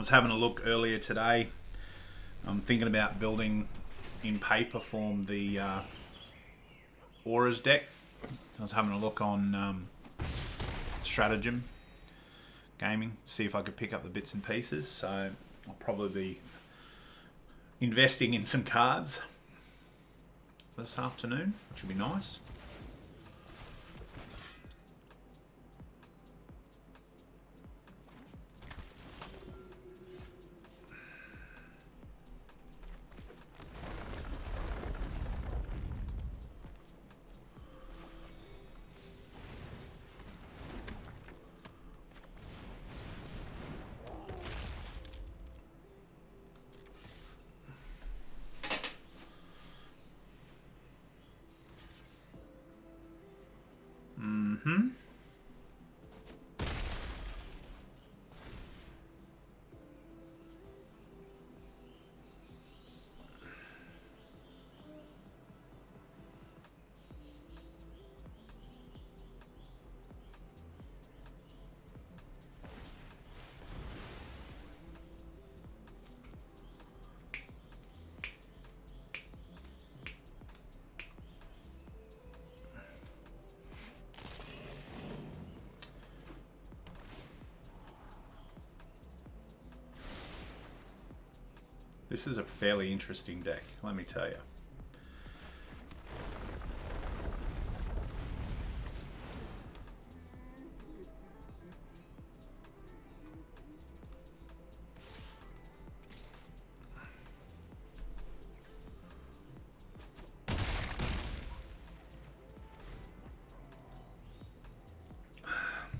was having a look earlier today. I'm thinking about building in paper form the Auras deck. I was having a look on Stratagem Gaming, see if I could pick up the bits and pieces. So I'll probably be investing in some cards this afternoon, which will be nice. This is a fairly interesting deck, let me tell you.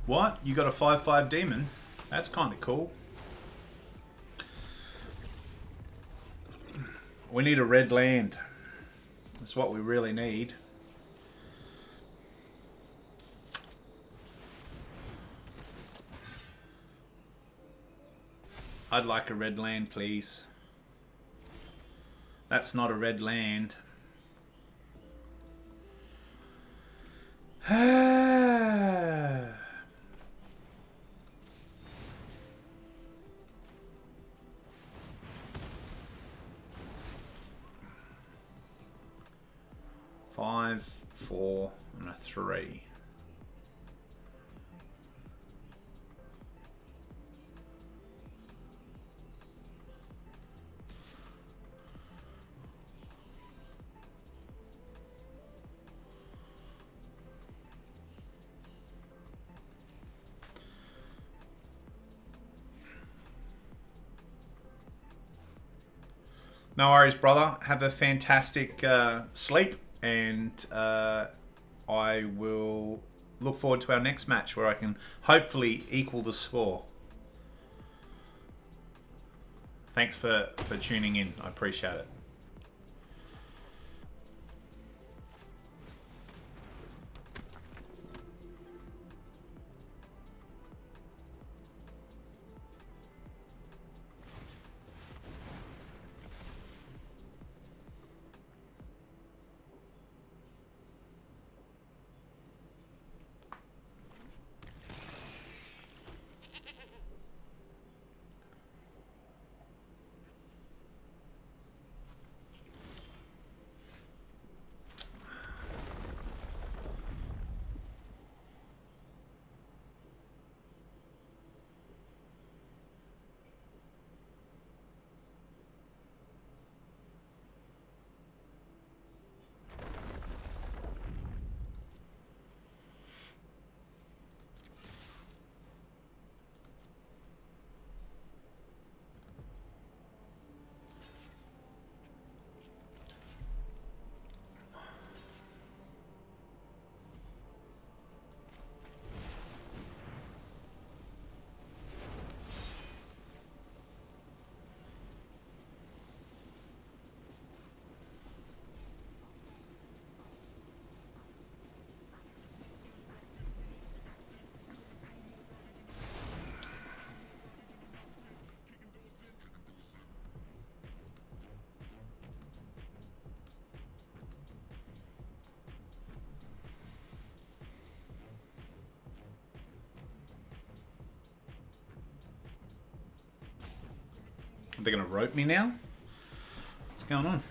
What? You got a 5/5 demon? That's kind of cool. We need a red land. That's what we really need. I'd like a red land, please. That's not a red land. Five, 4, and a 3. No worries, brother. Have a fantastic sleep, and I will look forward to our next match where I can hopefully equal the score. Thanks for tuning in. I appreciate it. They're gonna rope me now? What's going on?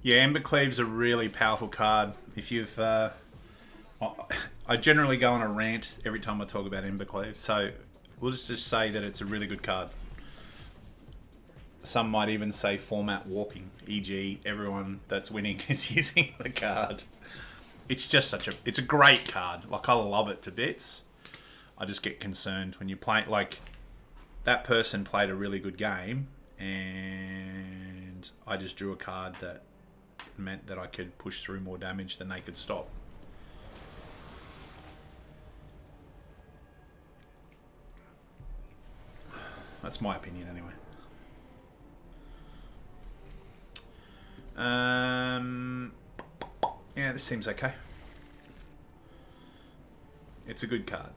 Yeah, Embercleave's a really powerful card. If you've, I generally go on a rant every time I talk about Embercleave, so we'll just say that it's a really good card. Some might even say format warping, e.g., everyone that's winning is using the card. It's just it's a great card. Like, I love it to bits. I just get concerned when you play, like, that person played a really good game, and I just drew a card that meant that I could push through more damage than they could stop. That's my opinion anyway. Yeah, this seems okay. It's a good card.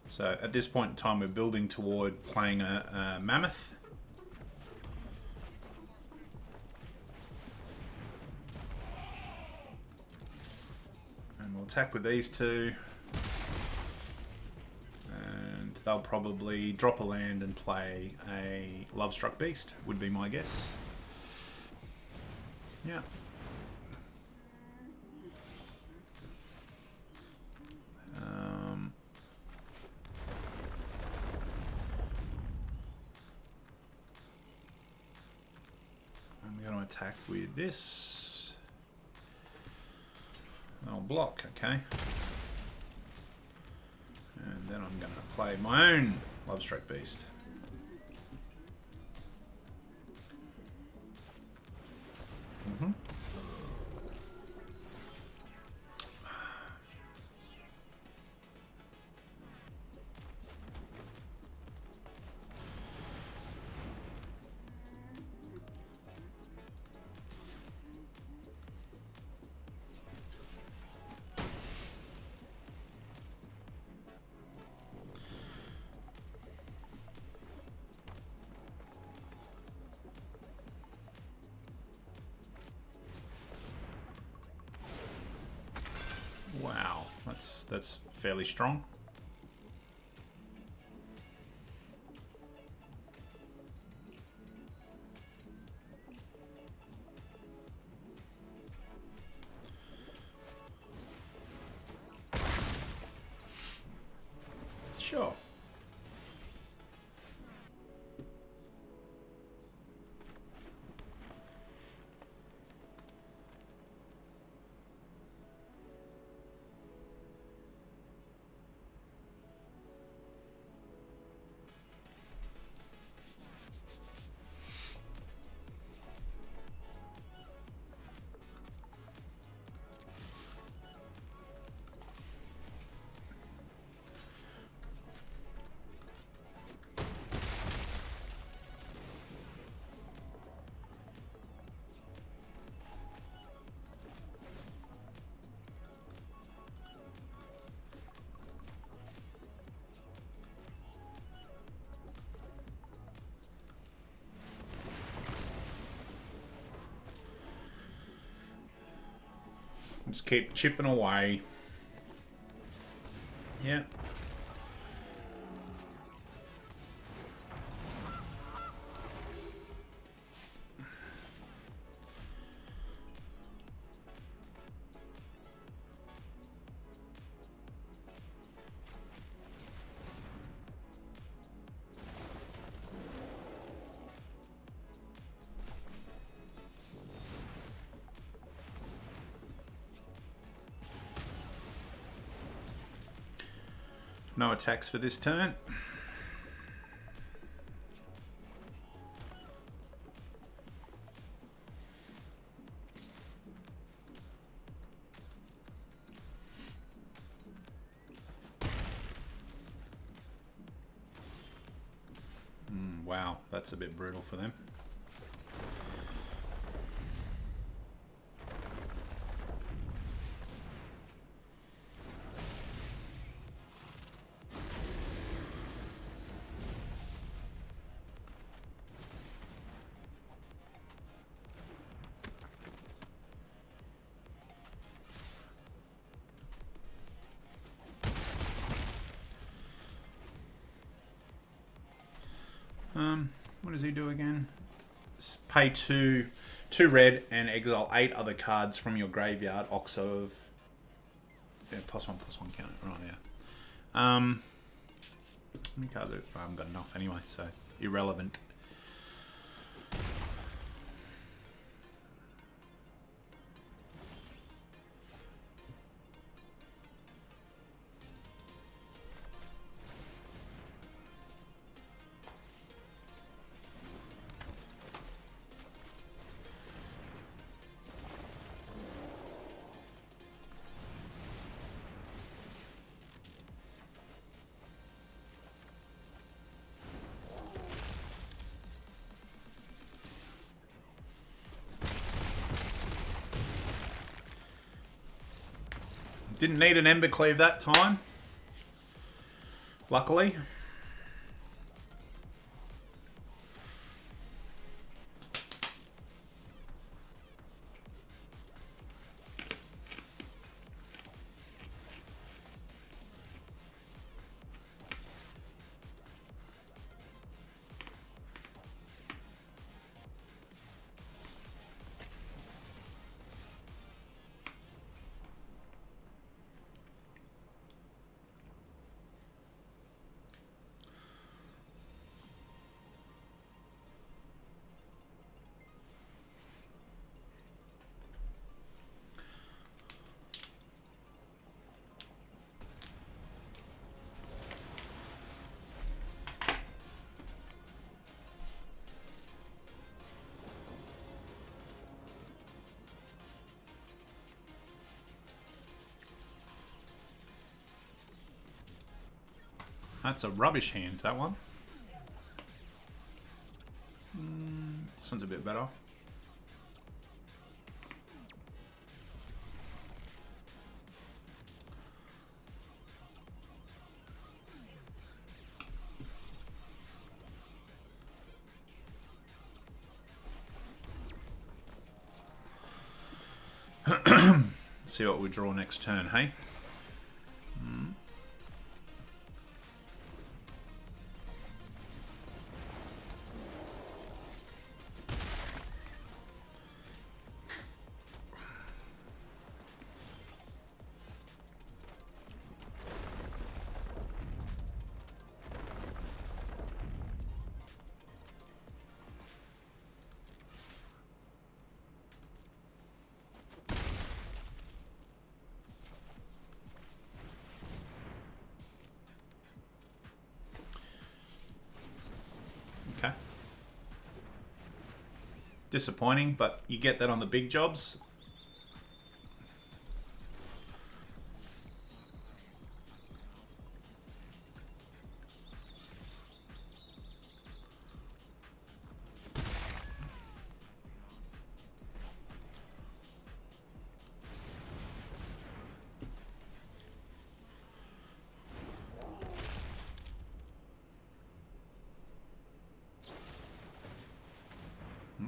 So at this point in time, we're building toward playing a Mammoth. And we'll attack with these two. And they'll probably drop a land and play a Lovestruck Beast, would be my guess. Yeah. Attack with this. I'll block, okay. And then I'm going to play my own Lovestruck Beast. Wow, that's fairly strong. Sure. Just keep chipping away. Yeah. No attacks for this turn. Wow, that's a bit brutal for them. What does he do again? Pay two red and exile 8 other cards from your graveyard. Oxo of +1/+1 counter right now. How many cards? I haven't got enough anyway, so irrelevant. Didn't need an Embercleave that time. Luckily. That's a rubbish hand, that one. This one's a bit better. See what we draw next turn, hey? Okay. Disappointing, but you get that on the big jobs.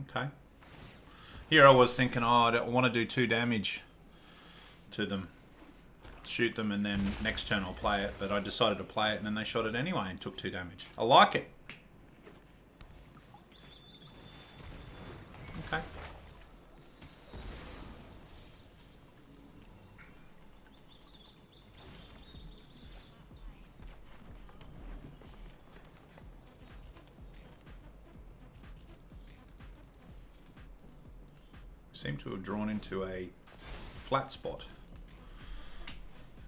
Okay. Here I was thinking, oh, I don't want to do 2 damage to them. shoot them, and then next turn I'll play it. But I decided to play it, and then they shot it anyway and took 2 damage. I like it. Okay. Seem to have drawn into a flat spot.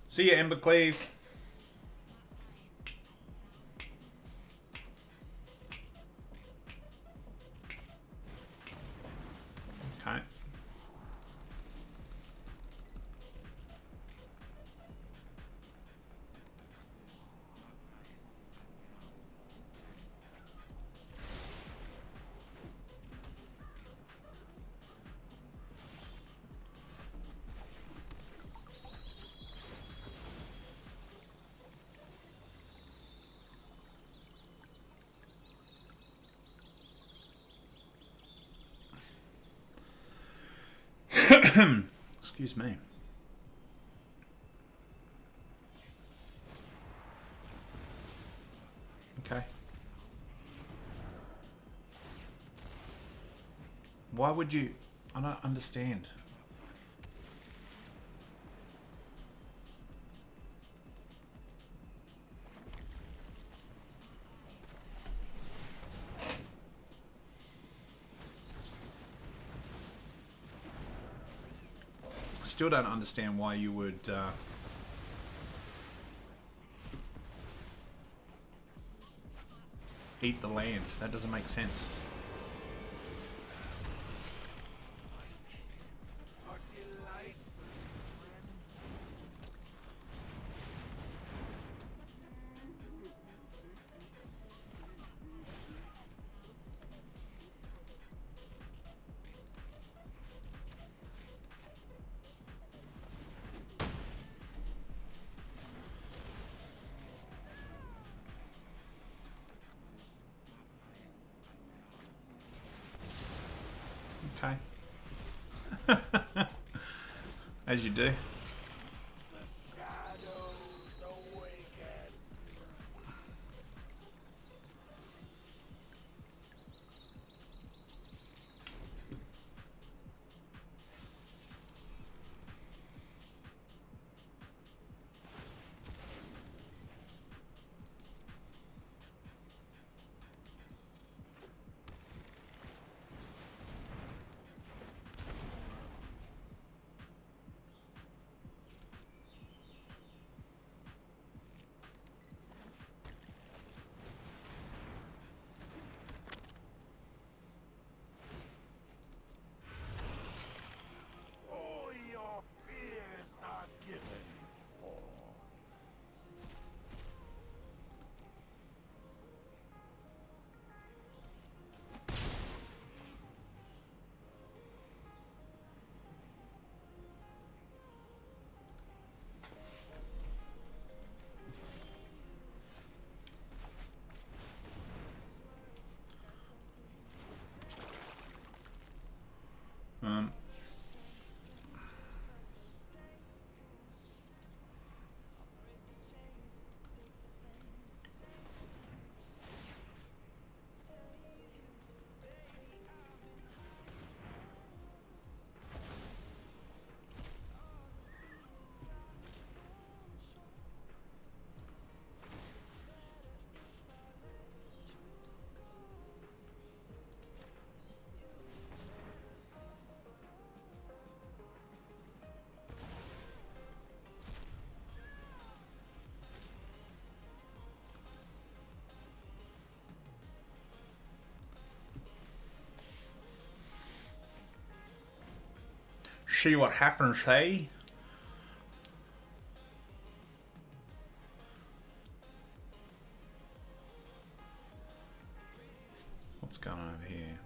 See ya, Embercleave. Okay. Excuse me. Okay. Why would you... I don't understand. Still don't understand why you would eat the land. That doesn't make sense. Okay. As you do. Um, see what happens, hey? What's going on over here?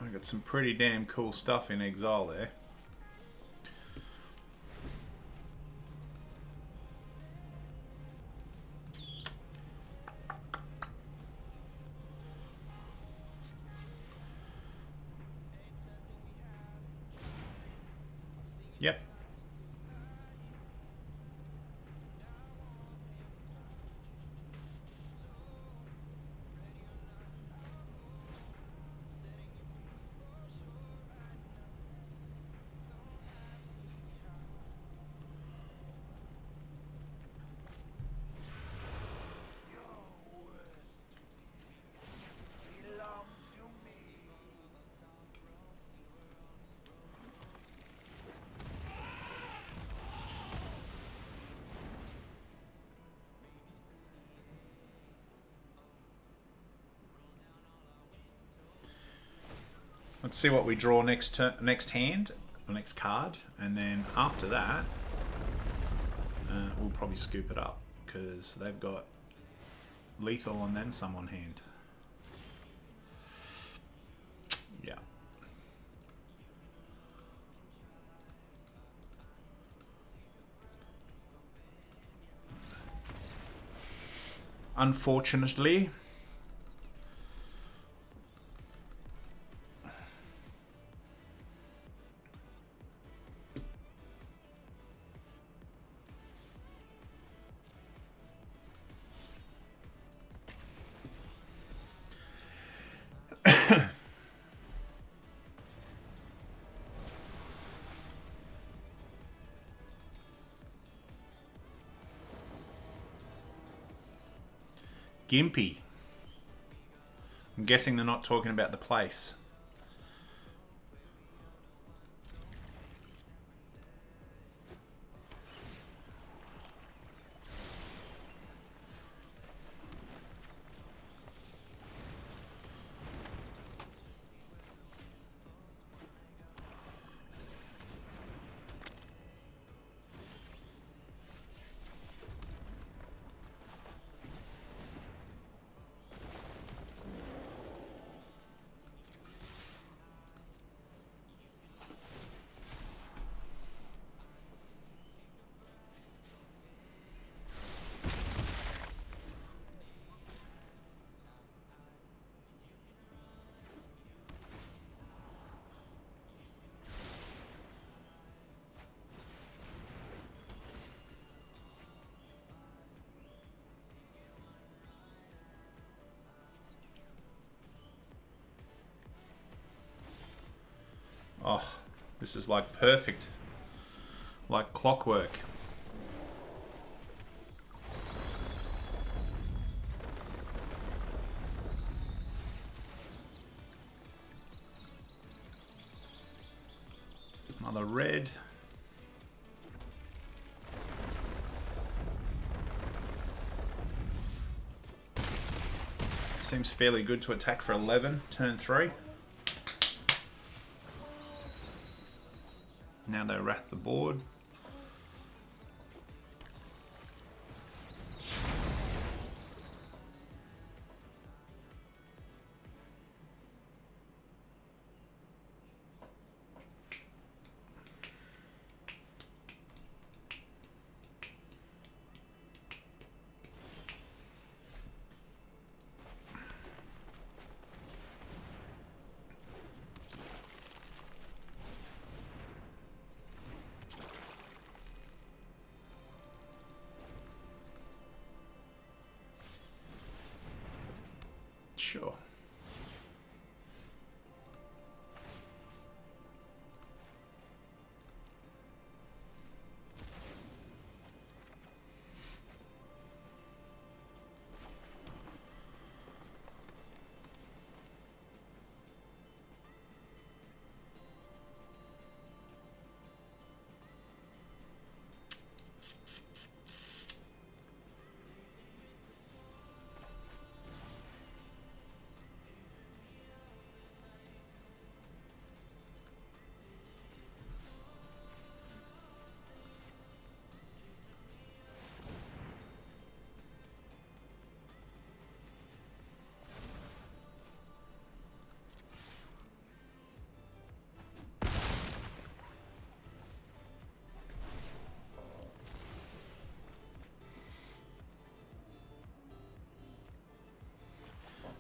I got some pretty damn cool stuff in exile there. Yep. Let's see what we draw next hand, or next card, and then after that, we'll probably scoop it up because they've got lethal and then some on hand. Yeah. Unfortunately. Gimpy. I'm guessing they're not talking about the place. Oh, this is like perfect. Like clockwork. Another red. Seems fairly good to attack for 11, turn 3. Now they wrath the board. Sure.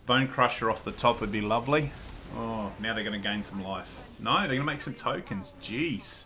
Bone Crusher off the top would be lovely. Oh, now they're going to gain some life. No, they're going to make some tokens. Jeez.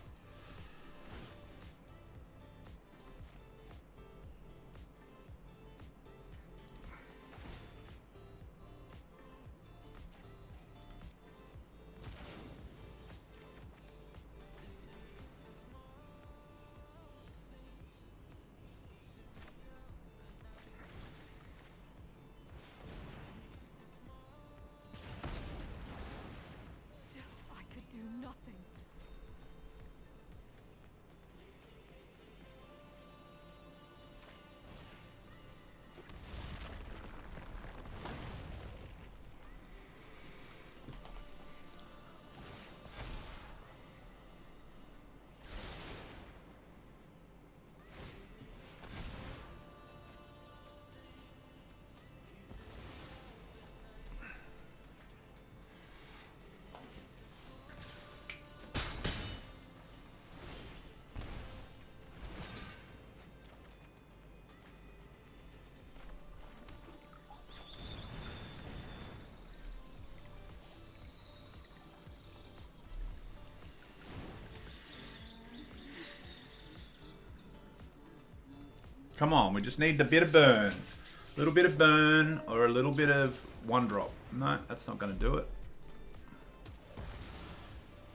Come on, we just need the bit of burn. A little bit of burn or a little bit of one drop. No, that's not going to do it.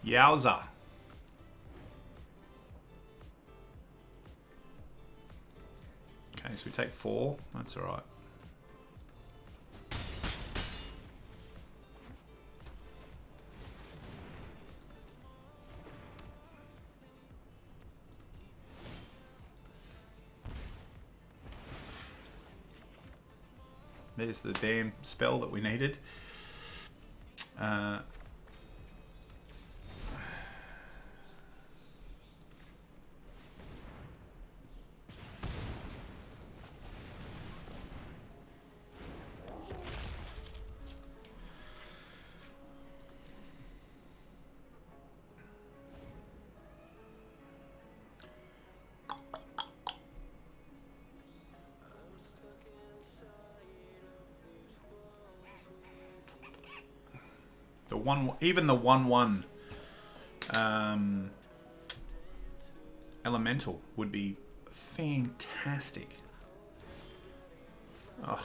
Yowza. Okay, so we take 4. That's all right. There's the damn spell that we needed. Even the 1/1 elemental would be fantastic. Ugh.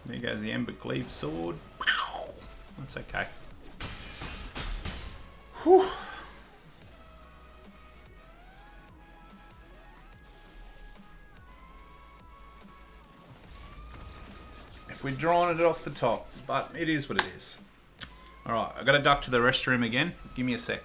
There goes the Ember Cleave sword. That's okay. Whew. If we'd drawn it off the top, but it is what it is. Alright, I've got to duck to the restroom again. Give me a sec.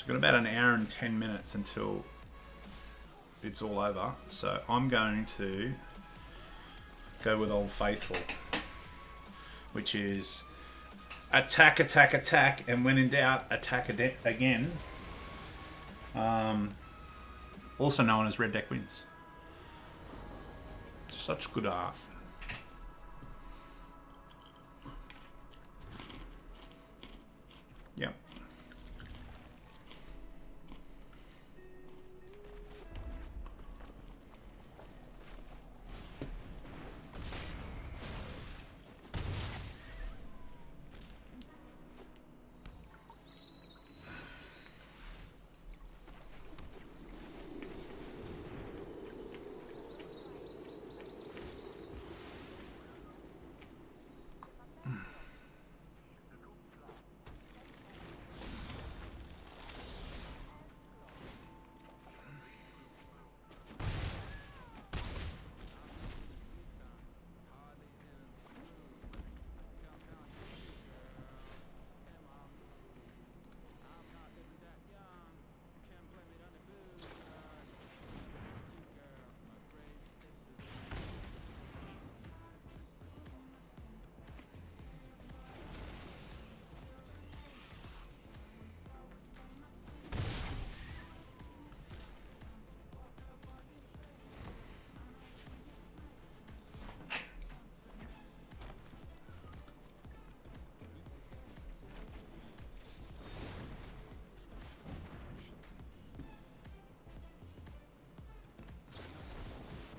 got about an hour and 10 minutes until it's all over. So I'm going to go with Old Faithful, which is attack, attack, attack, and when in doubt, attack again. Also known as Red Deck Wins. Such good art. Yep.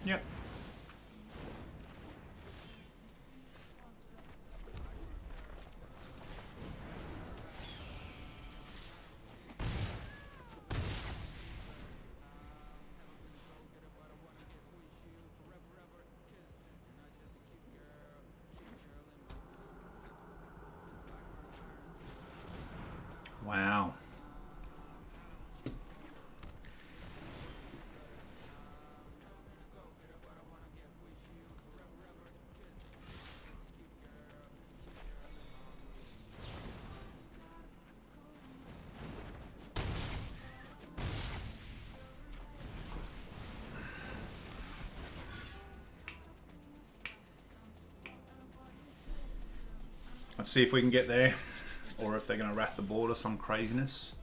Yep. Wow. Let's see if we can get there, or if they're going to wrap the board or some craziness.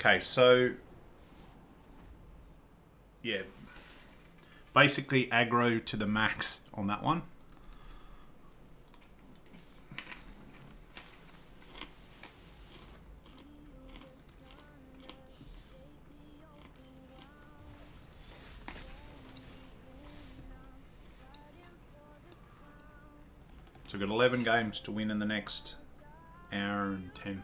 Okay, so yeah, basically aggro to the max on that one. So we've got 11 games to win in the next hour and 10.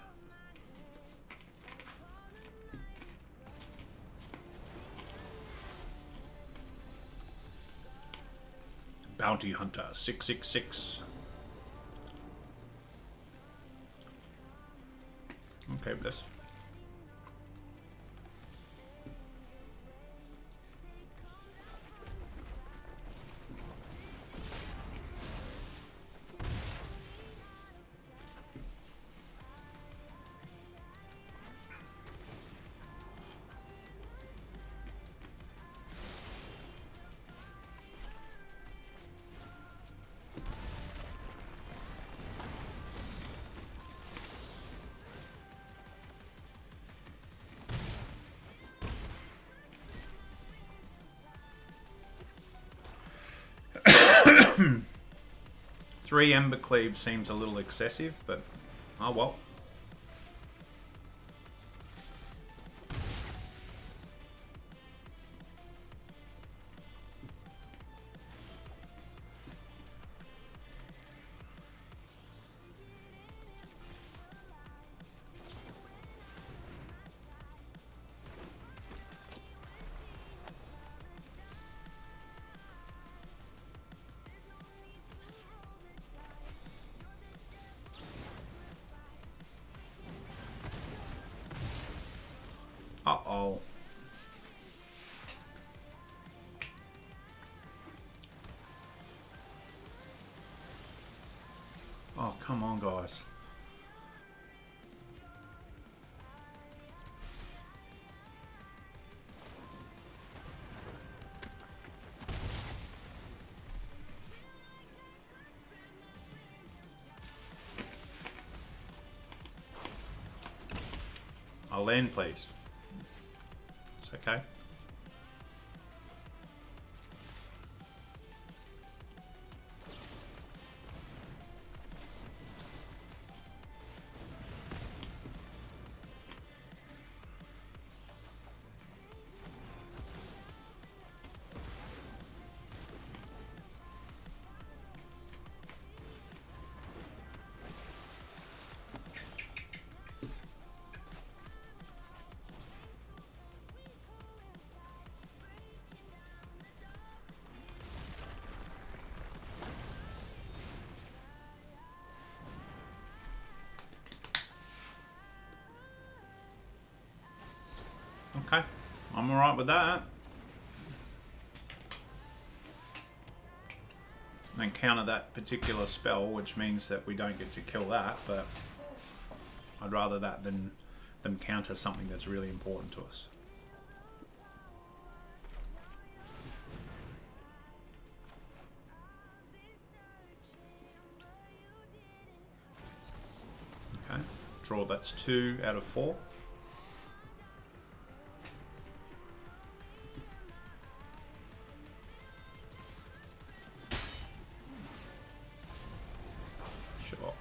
Bounty Hunter 666. Okay, bless. 3 Ember Cleave seems a little excessive, but oh well. Uh-oh. Oh, come on, guys. I'll land, please. It's okay. Okay, I'm alright with that. And counter that particular spell, which means that we don't get to kill that, but I'd rather that than them counter something that's really important to us. Okay, draw, that's 2 out of 4. Sure.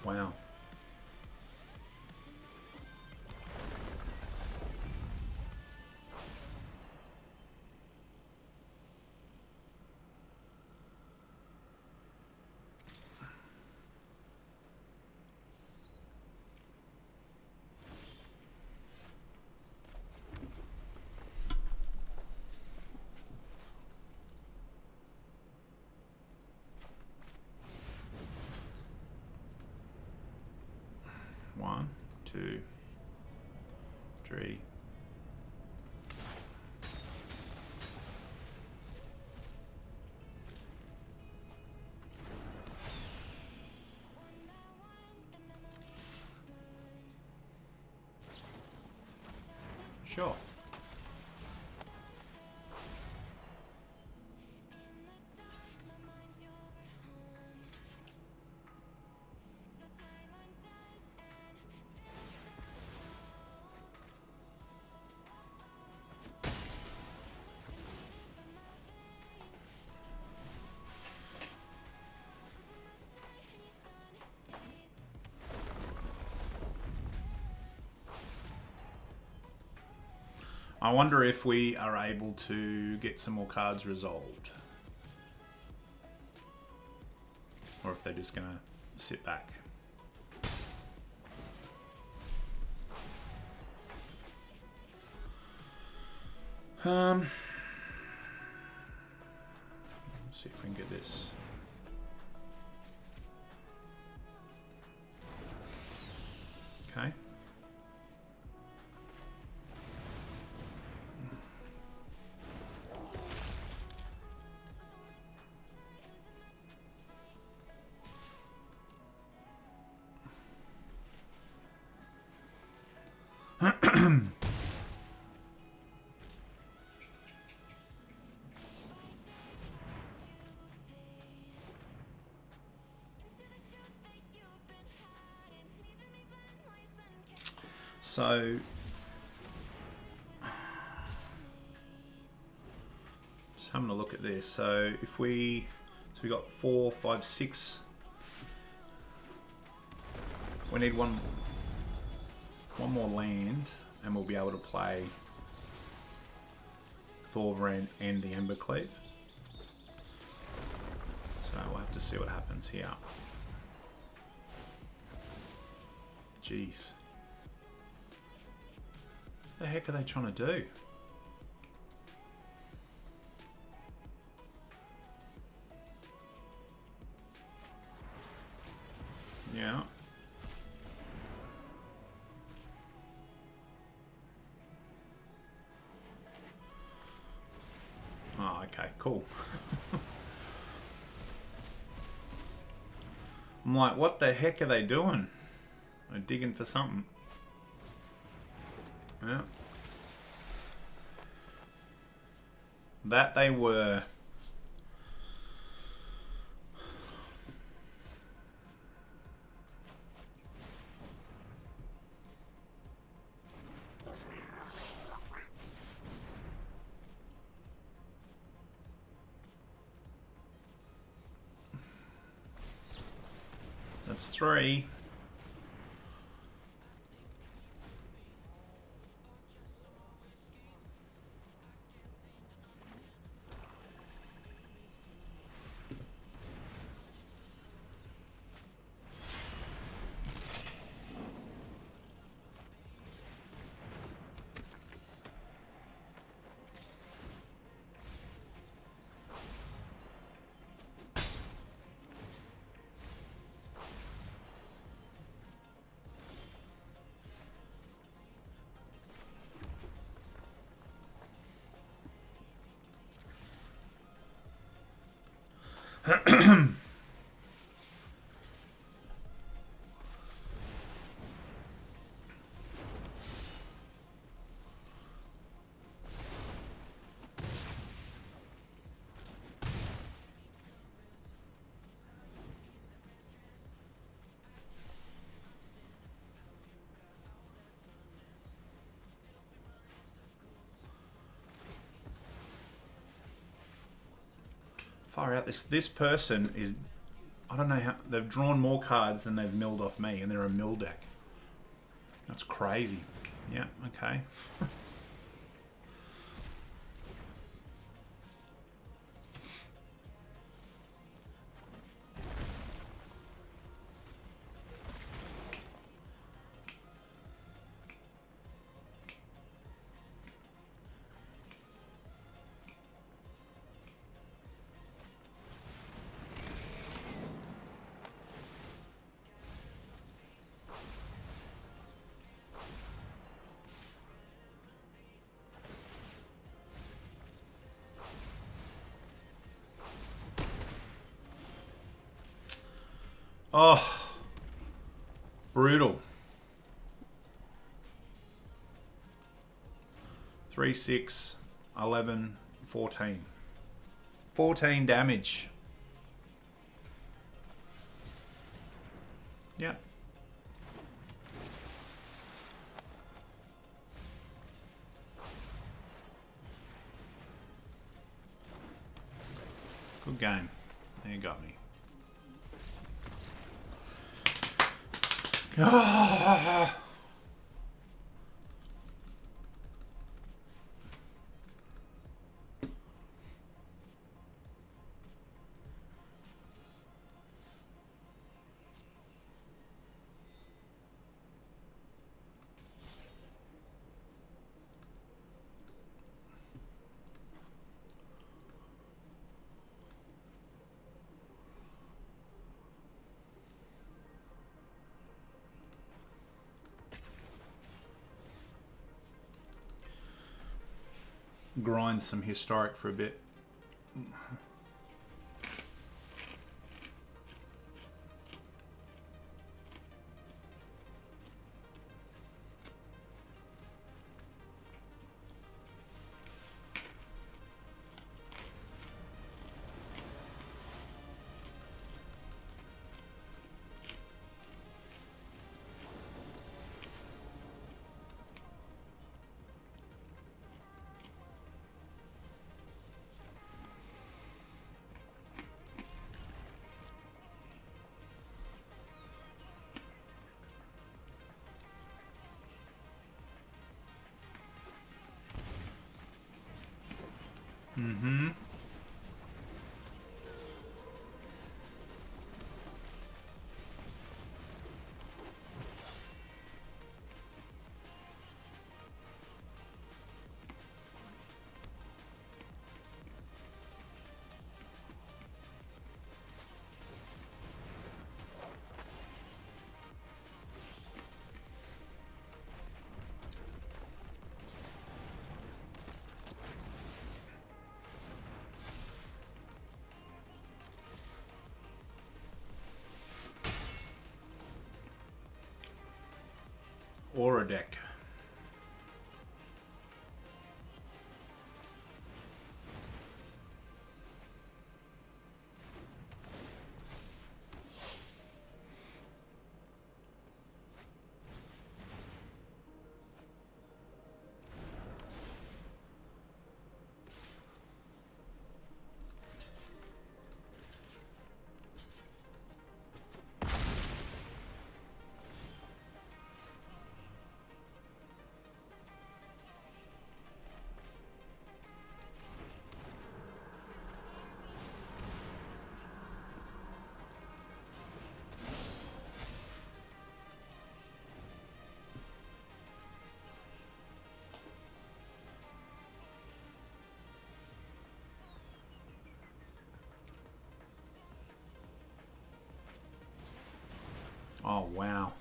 Wow. One, two, three. Sure. I wonder if we are able to get some more cards resolved. Or if they're just going to sit back. Let's see if we can get this. Okay. So just having a look at this. So if we got 4, 5, 6. We need one more land, and we'll be able to play Thorvran and the Embercleave. So we'll have to see what happens here. Jeez. What the heck are they trying to do? Yeah. Oh, okay, cool. I'm like, what the heck are they doing? They're digging for something. Yeah. That they were. That's 3. Far out. This person is, I don't know how, they've drawn more cards than they've milled off me, and they're a mill deck. That's crazy. Yeah, okay. Oh, brutal. 3, 6, 11, 14. 14 damage. Yeah. Good game. There you got me. Oh. Grind some historic for a bit. Mm-hmm. Aura deck. Oh, wow.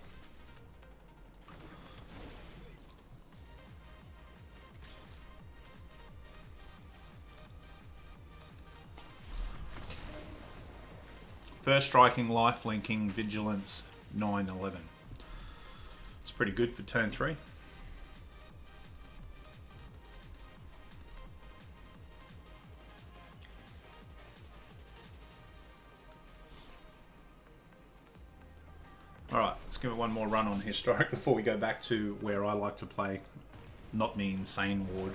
First striking, life linking, vigilance, 9/11. It's pretty good for turn 3. Alright, let's give it one more run on Historic before we go back to where I like to play, not the Insane Ward.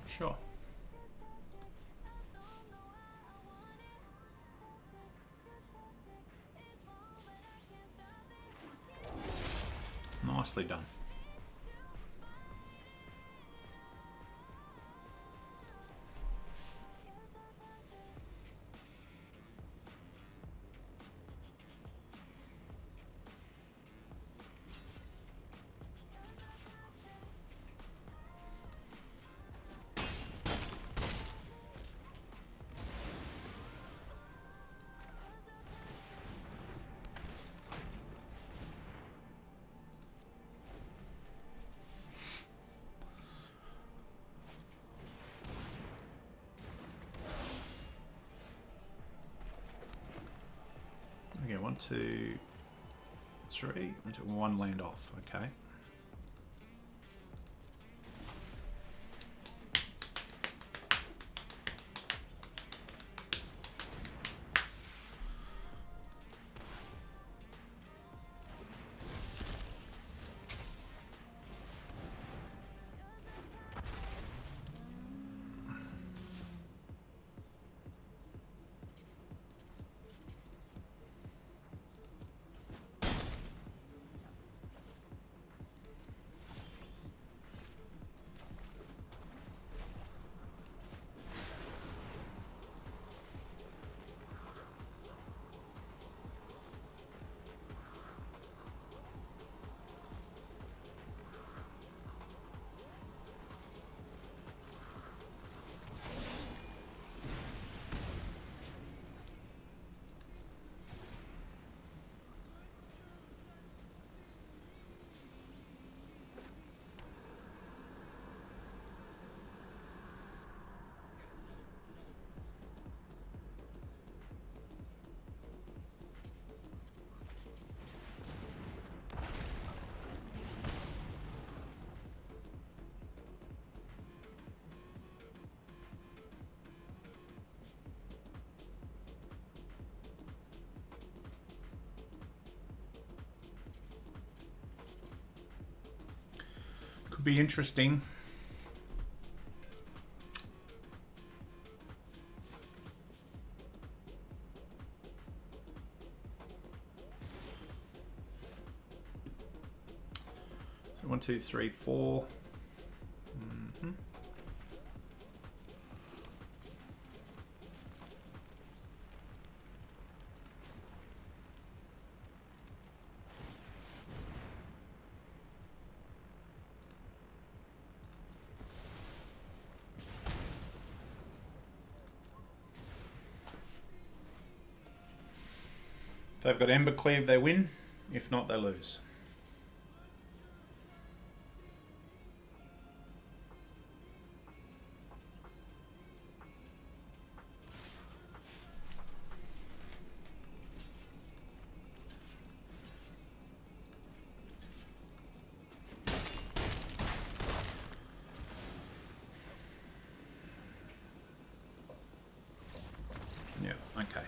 Sure. Nicely done. 1, 2, 3. 1, 2, 1 land off. Okay. Could be interesting. So 1, 2, 3, 4. If they've got Embercleave, they win. If not, they lose. Yeah, okay.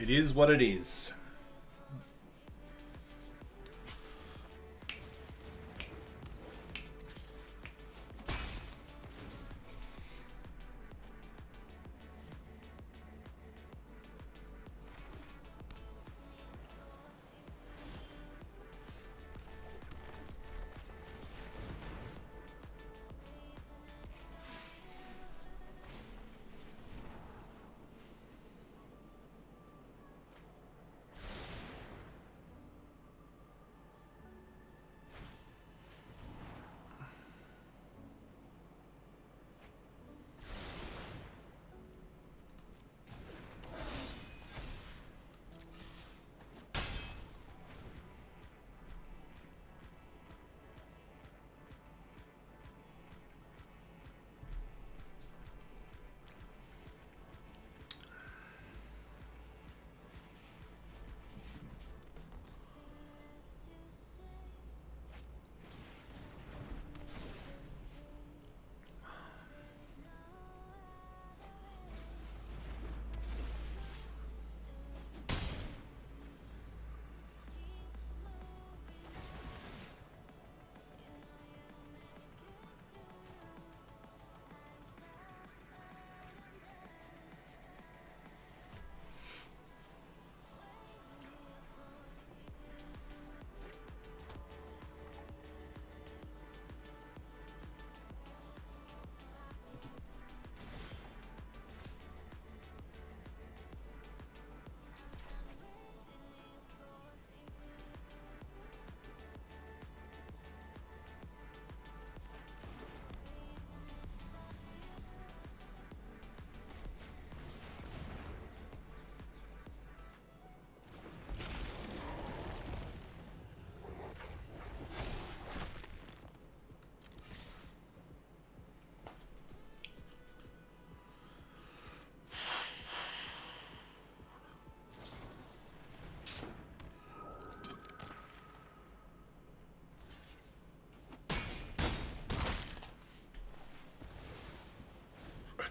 It is what it is.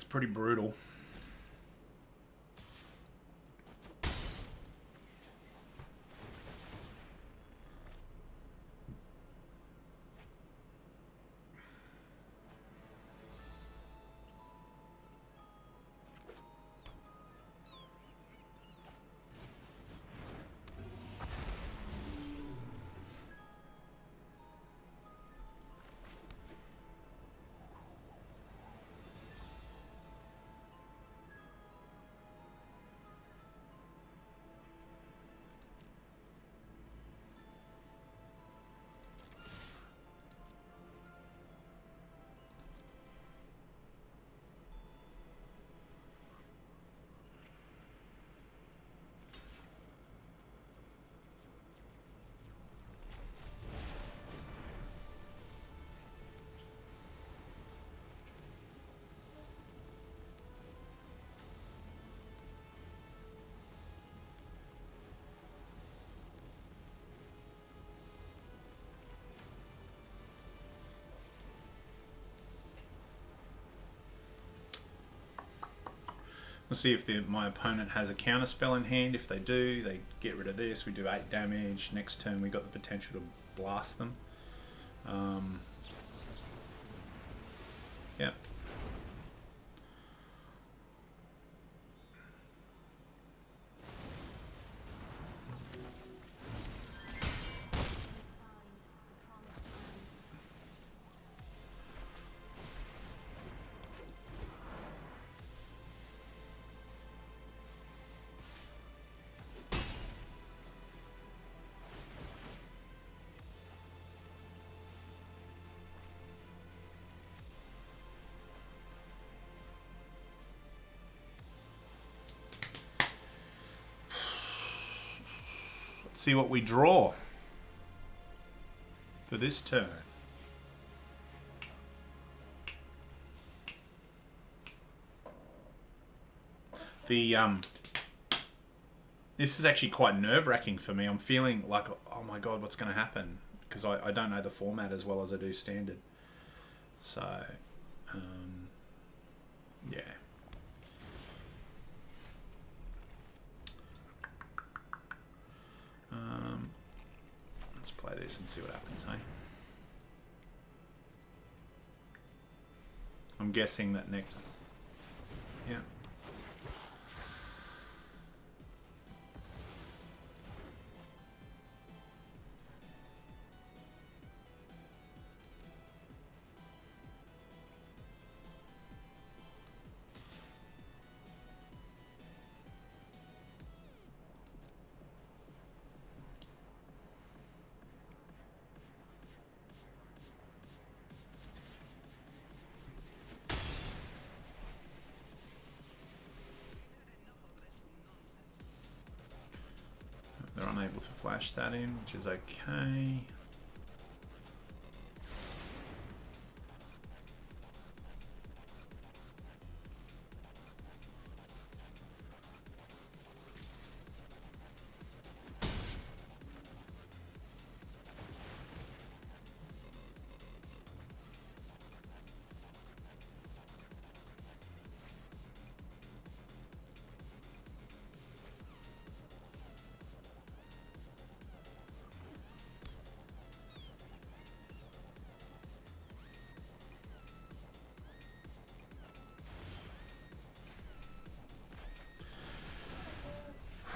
pretty brutal. Let's see if my opponent has a counter spell in hand. If they do, they get rid of this. We do 8 damage. Next turn, we got the potential to blast them. Yeah. See what we draw for this turn. This is actually quite nerve-wracking for me. I'm feeling like, oh my god, what's going to happen? Because I don't know the format as well as I do standard. So, yeah. Let's play this and see what happens, hey? I'm guessing that next... Yeah. They're unable to flash that in, which is okay.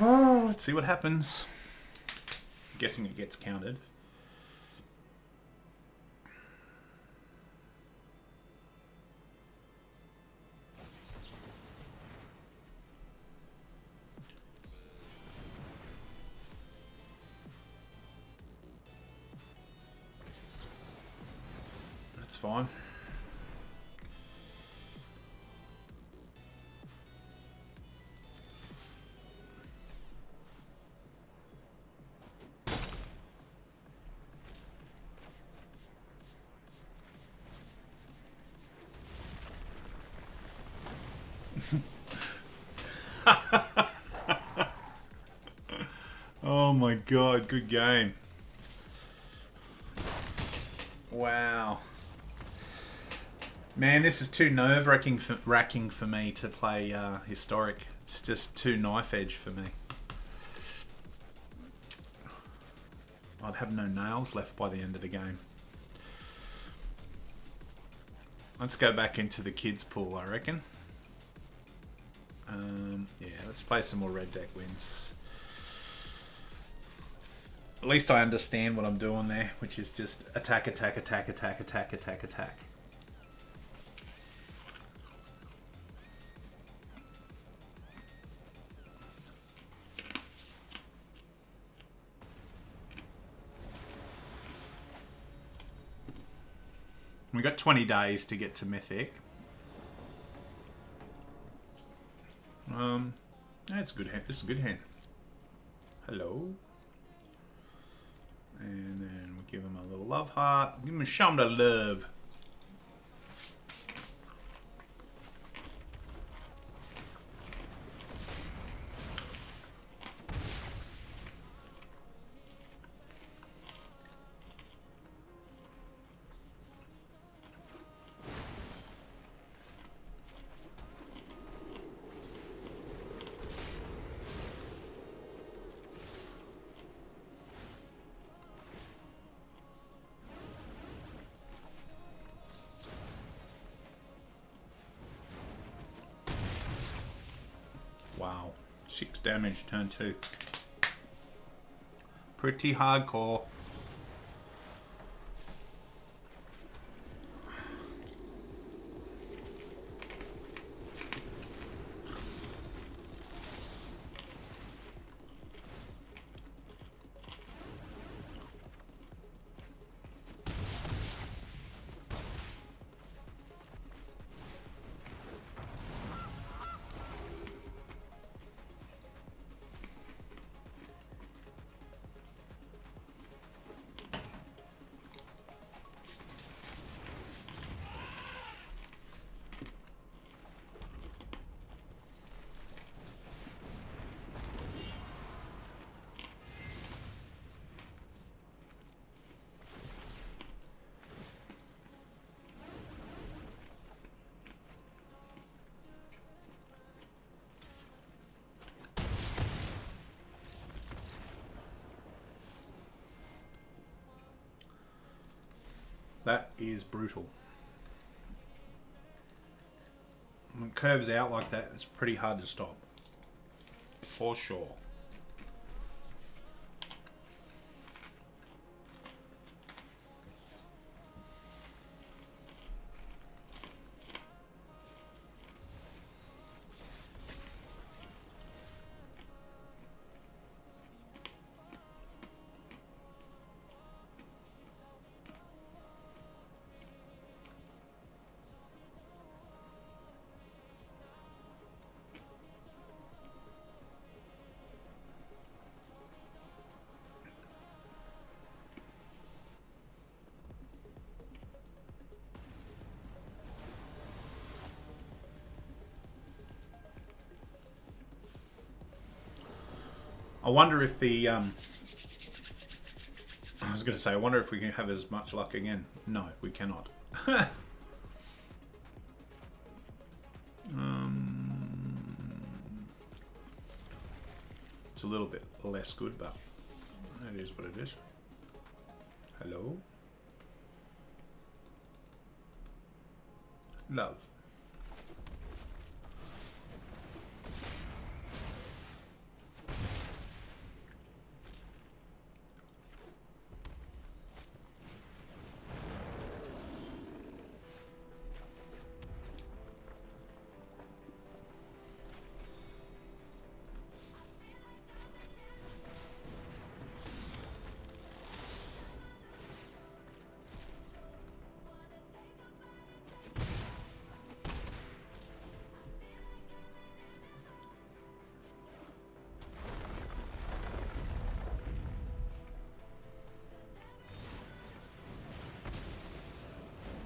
Oh, let's see what happens. I'm guessing it gets counted. That's fine. Oh my god, good game. Wow. Man, this is too nerve-wracking for me to play Historic. It's just too knife edge for me. I'd have no nails left by the end of the game. Let's go back into the kids pool, I reckon. Yeah, let's play some more red deck wins. At least I understand what I'm doing there, which is just attack, attack, attack, attack, attack, attack, attack. We got 20 days to get to Mythic. That's a good hand. This is a good hand. Hello. And then we'll give him a little love heart. Give him a show him the love. Wow, 6 damage turn 2. Pretty hardcore. That is brutal. When it curves out like that, it's pretty hard to stop. For sure. I wonder if the, I was going to say, I wonder if we can have as much luck again. No, we cannot. It's a little bit less good, but it is what it is. Hello? Love.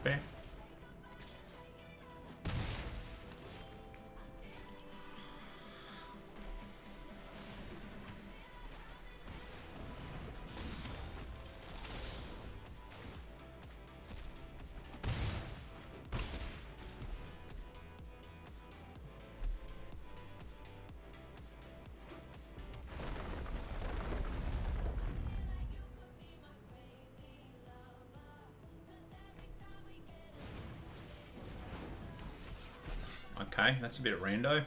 Fair. Okay, that's a bit rando.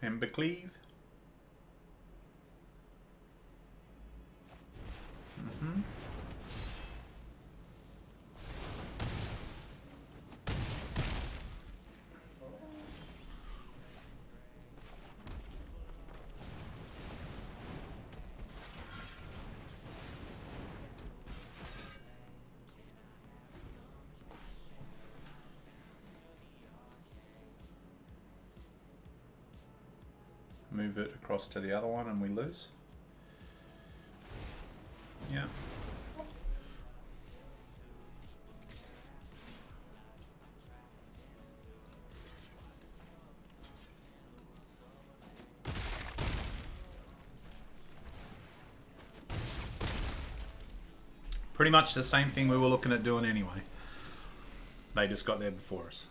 Ember Cleave. Move it across to the other one and we lose. Yeah. Pretty much the same thing we were looking at doing anyway. They just got there before us.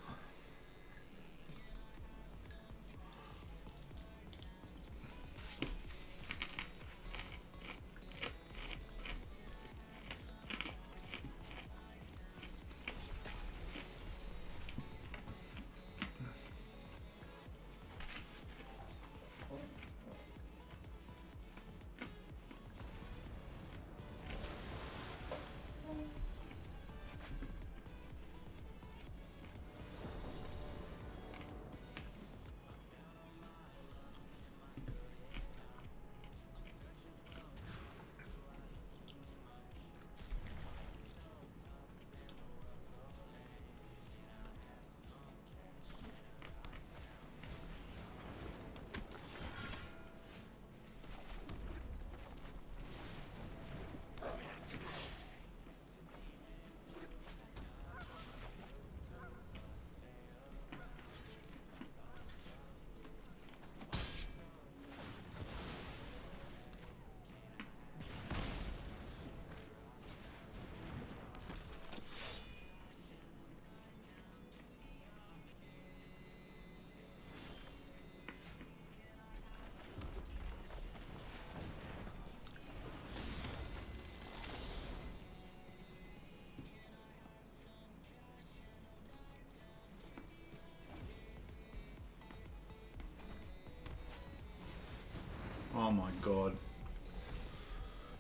Oh my god.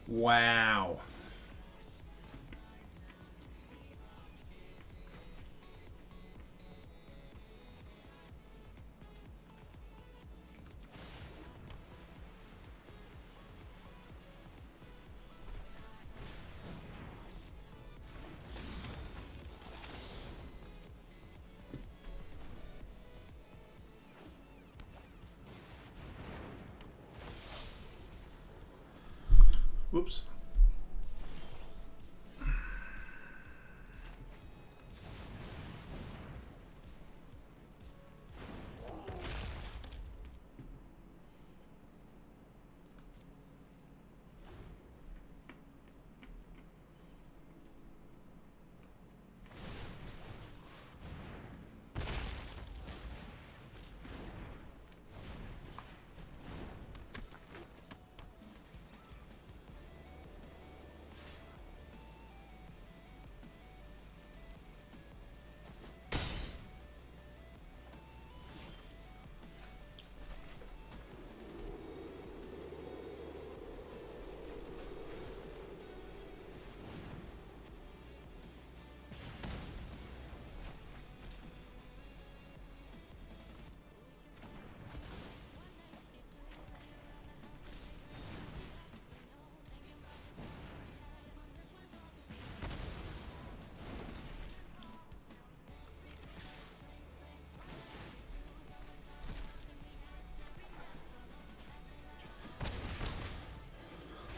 Wow. Whoops.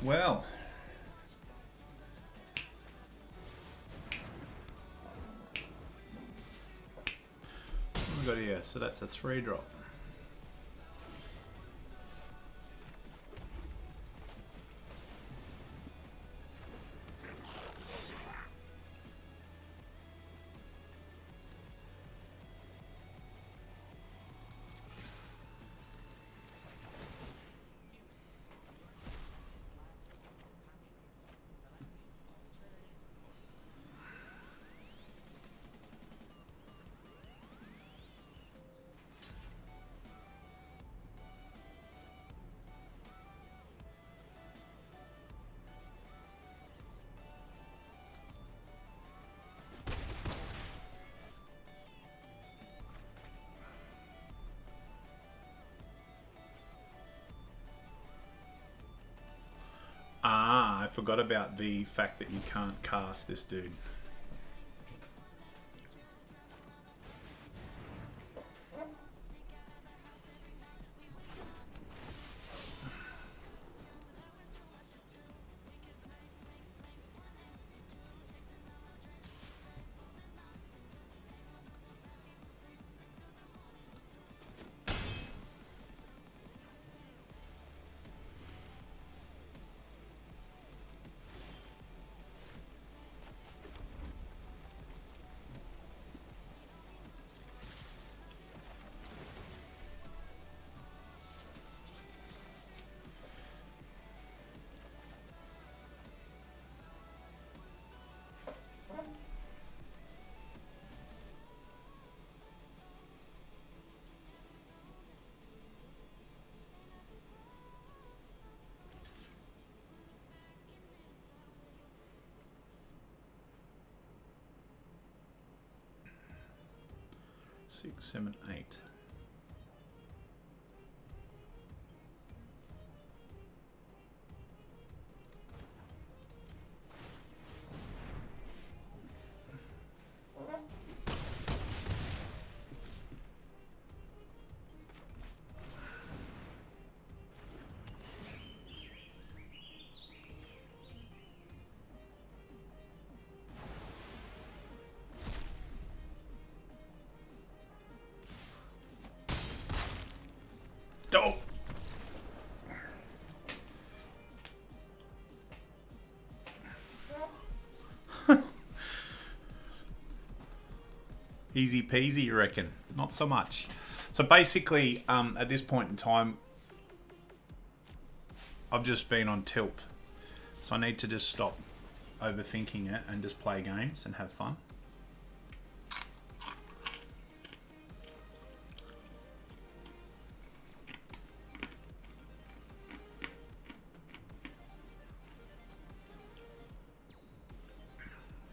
Well, what have we got here? So that's a 3-drop. Ah, I forgot about the fact that you can't cast this dude. Six, 7, 8. Oh. Easy peasy, you reckon? Not so much. So basically, at this point in time, I've just been on tilt. So I need to just stop overthinking it and just play games and have fun.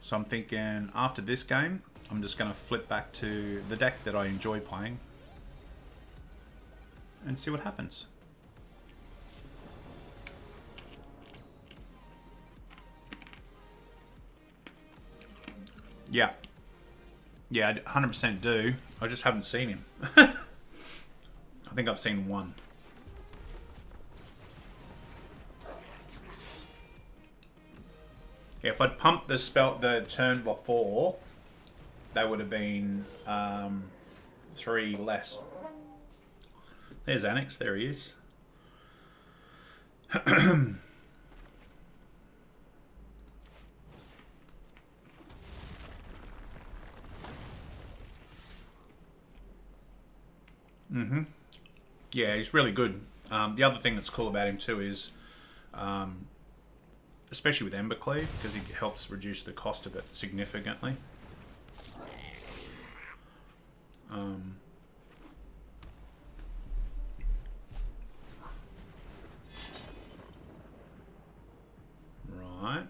So I'm thinking after this game, I'm just going to flip back to the deck that I enjoy playing and see what happens. Yeah. Yeah, I 100% do. I just haven't seen him. I think I've seen one. Yeah, if I'd pumped the turn before, they would have been 3 less. There's Annex. There he is. Yeah, he's really good. The other thing that's cool about him too is, especially with Embercleave, because he helps reduce the cost of it significantly. Right.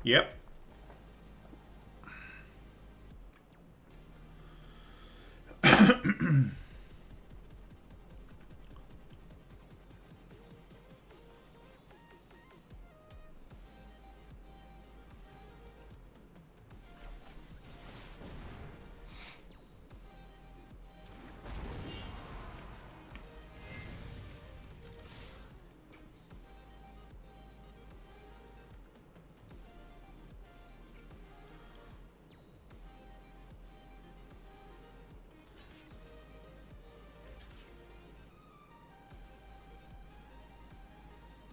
Yep.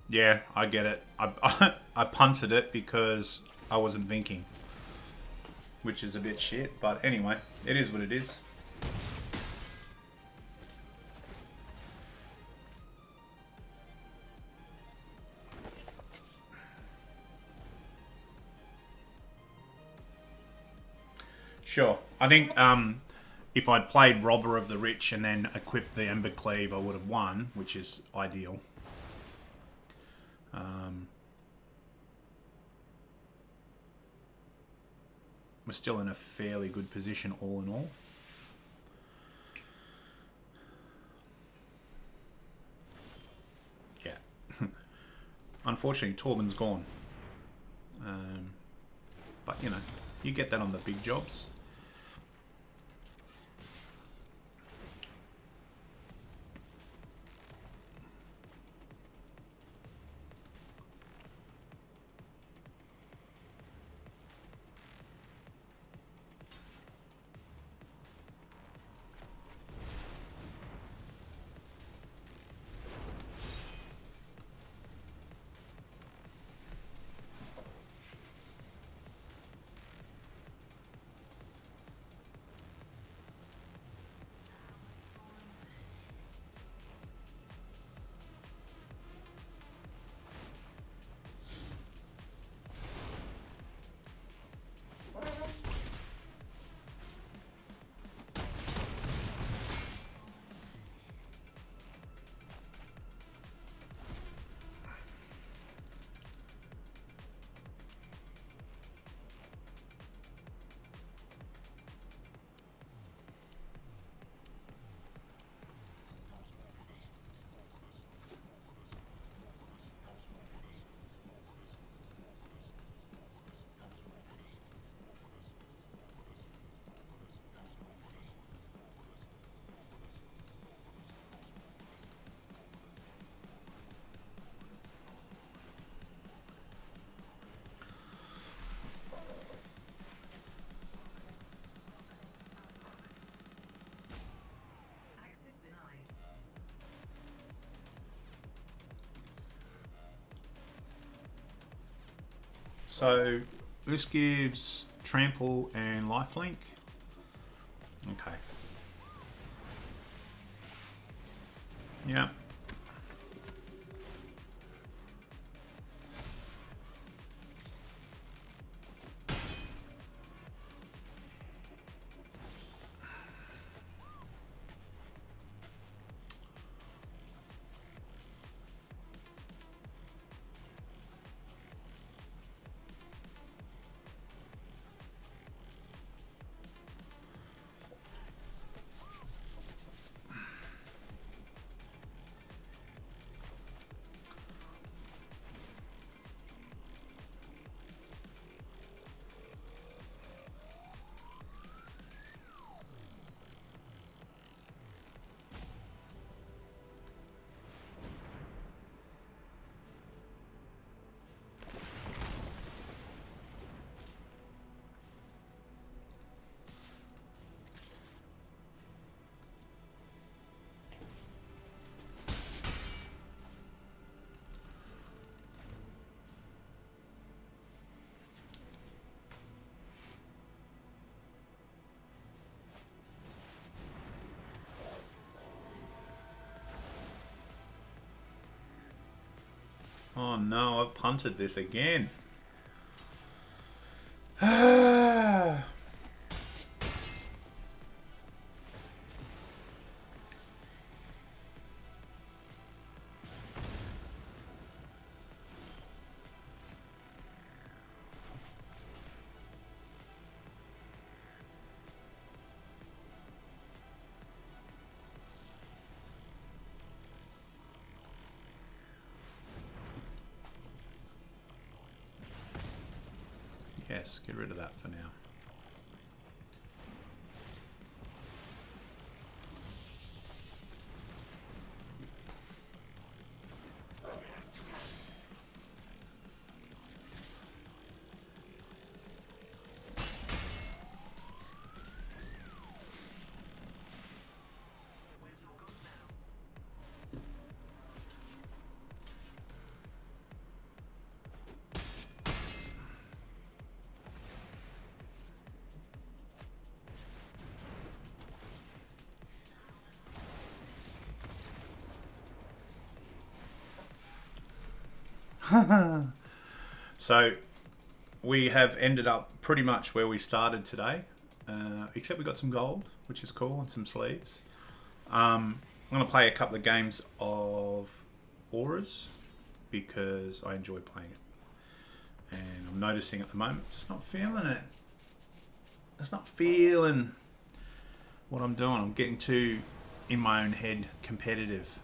Yeah, I get it. I punted it because I wasn't thinking, which is a bit shit. But anyway, it is what it is. Sure. I think if I'd played Robber of the Rich and then equipped the Embercleave, I would have won, which is ideal. We're still in a fairly good position all in all. Yeah. Unfortunately, Torben's gone. But, you know, you get that on the big jobs. So This gives trample and lifelink. Okay. Yeah. Oh no, I've punted this again. Yes, get rid of that for now. So we have ended up pretty much where we started today, except we got some gold, which is cool, and some sleeves. I'm going to play a couple of games of auras because I enjoy playing it, and I'm noticing at the moment just not feeling it. Just not feeling what I'm doing. I'm getting too in my own head competitive,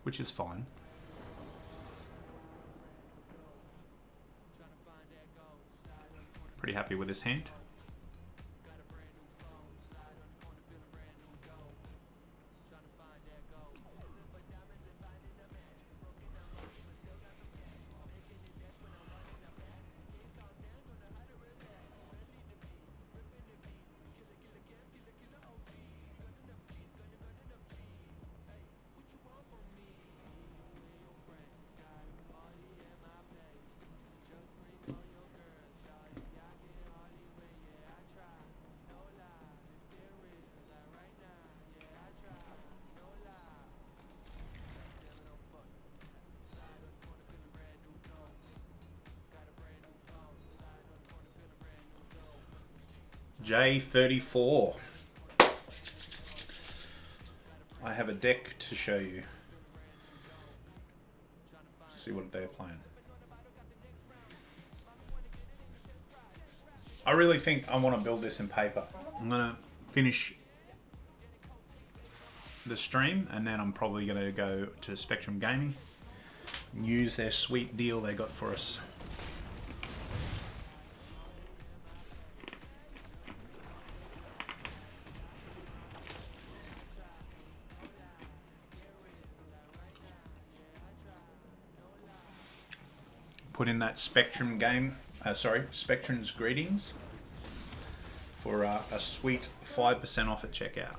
which is fine. Pretty happy with this hand. J34. I have a deck to show you. See what they're playing. I really think I want to build this in paper. I'm going to finish the stream and then I'm probably going to go to Spectrum Gaming and use their sweet deal they got for us. Put in that Spectrum game, Spectrum's greetings for a sweet 5% off at checkout.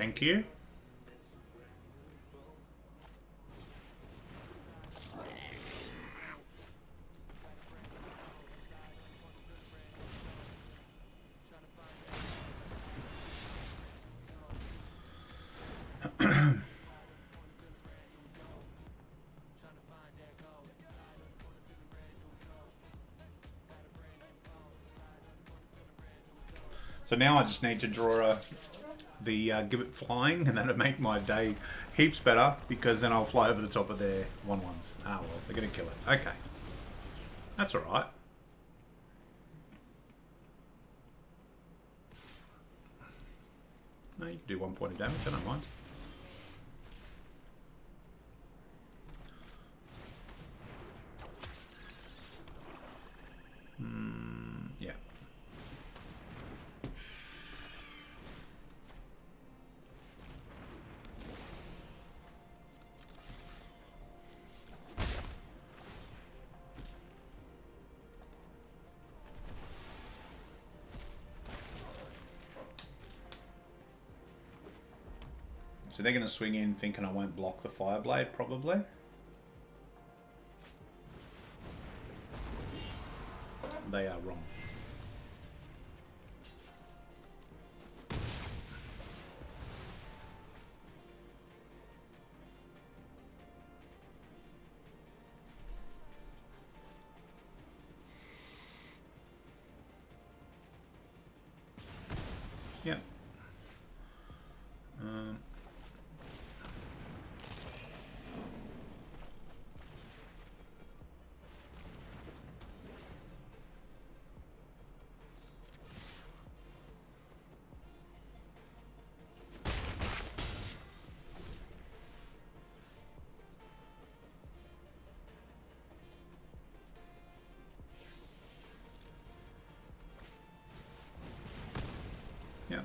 Thank you. So now I just need to draw the give it flying, and that'll make my day heaps better, because then I'll fly over the top of their 1/1s. Ah well, they're going to kill it. Okay. That's alright. No, you can do 1 point of damage, I don't mind. Yeah. So they're going to swing in thinking I won't block the Fireblade, probably. They are wrong. Yeah. Yeah.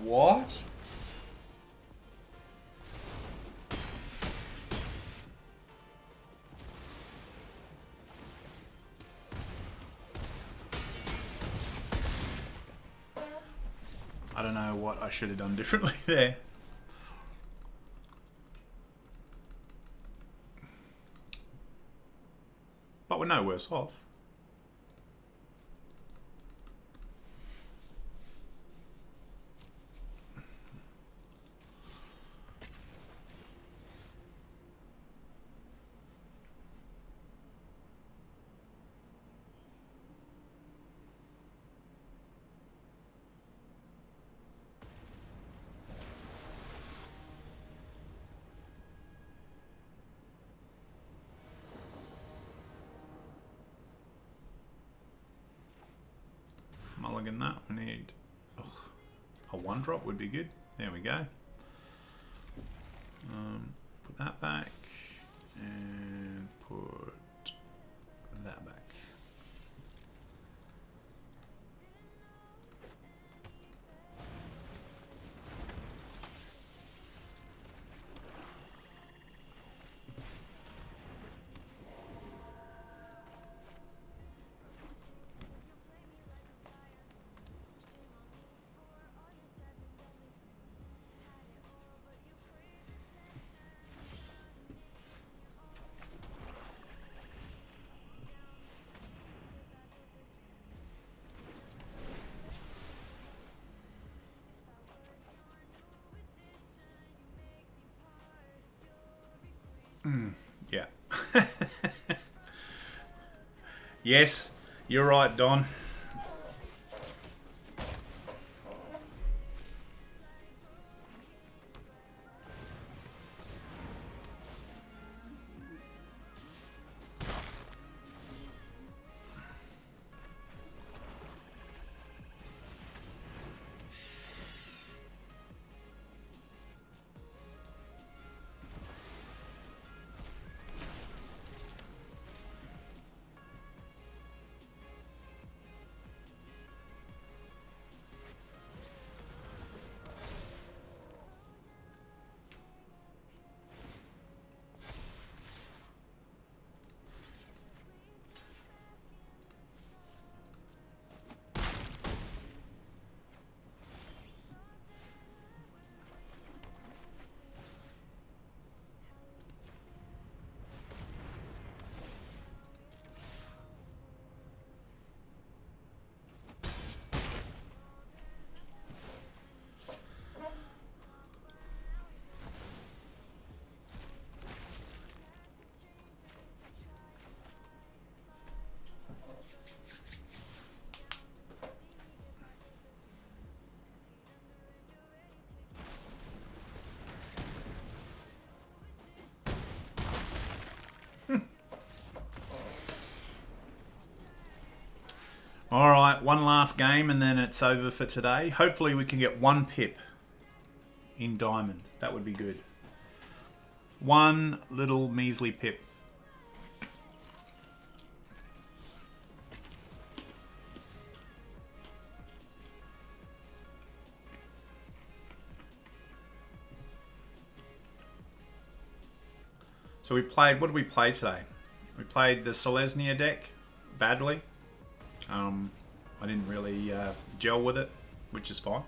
What? I don't know what I should have done differently there. But we're no worse off. plug in that. We need a 1-drop would be good. There we go. Put that back and put that back. Yeah. Yes, you're right, Don. Alright, one last game and then it's over for today. Hopefully we can get 1 pip in diamond. That would be good. 1 little measly pip. So we played, what did we play today? We played the Selesnya deck badly. I didn't really gel with it, which is fine.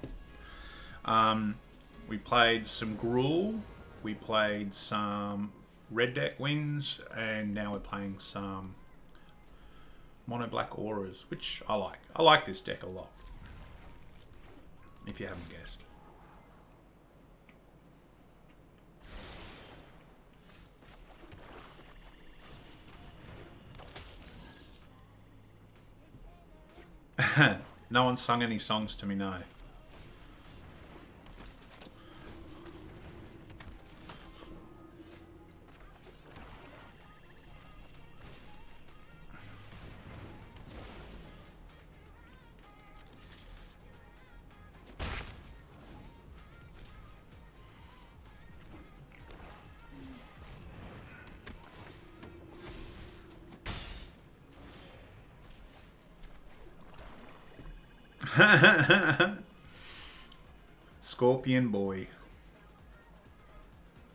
We played some Gruul, we played some red deck wins, and now we're playing some mono black auras, which I like. I like this deck a lot, if you haven't guessed. No one's sung any songs to me, no. Scorpion boy.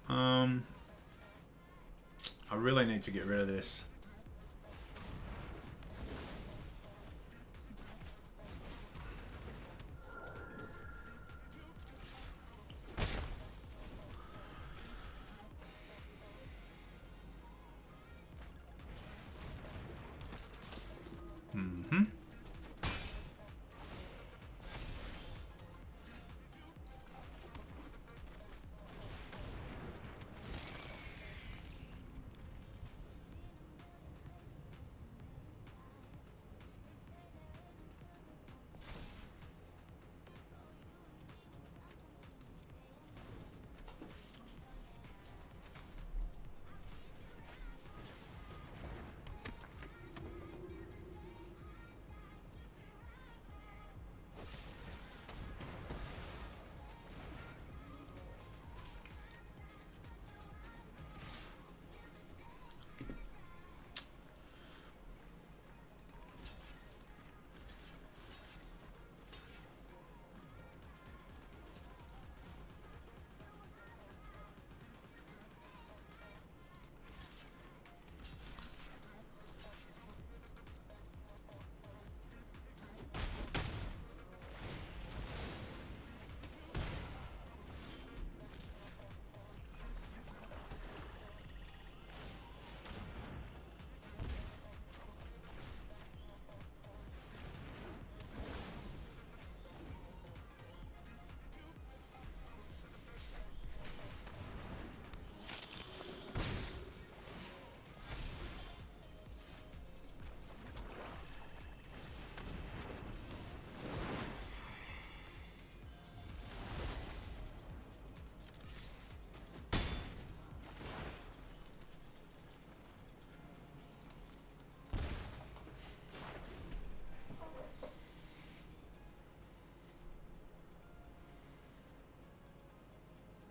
I really need to get rid of this.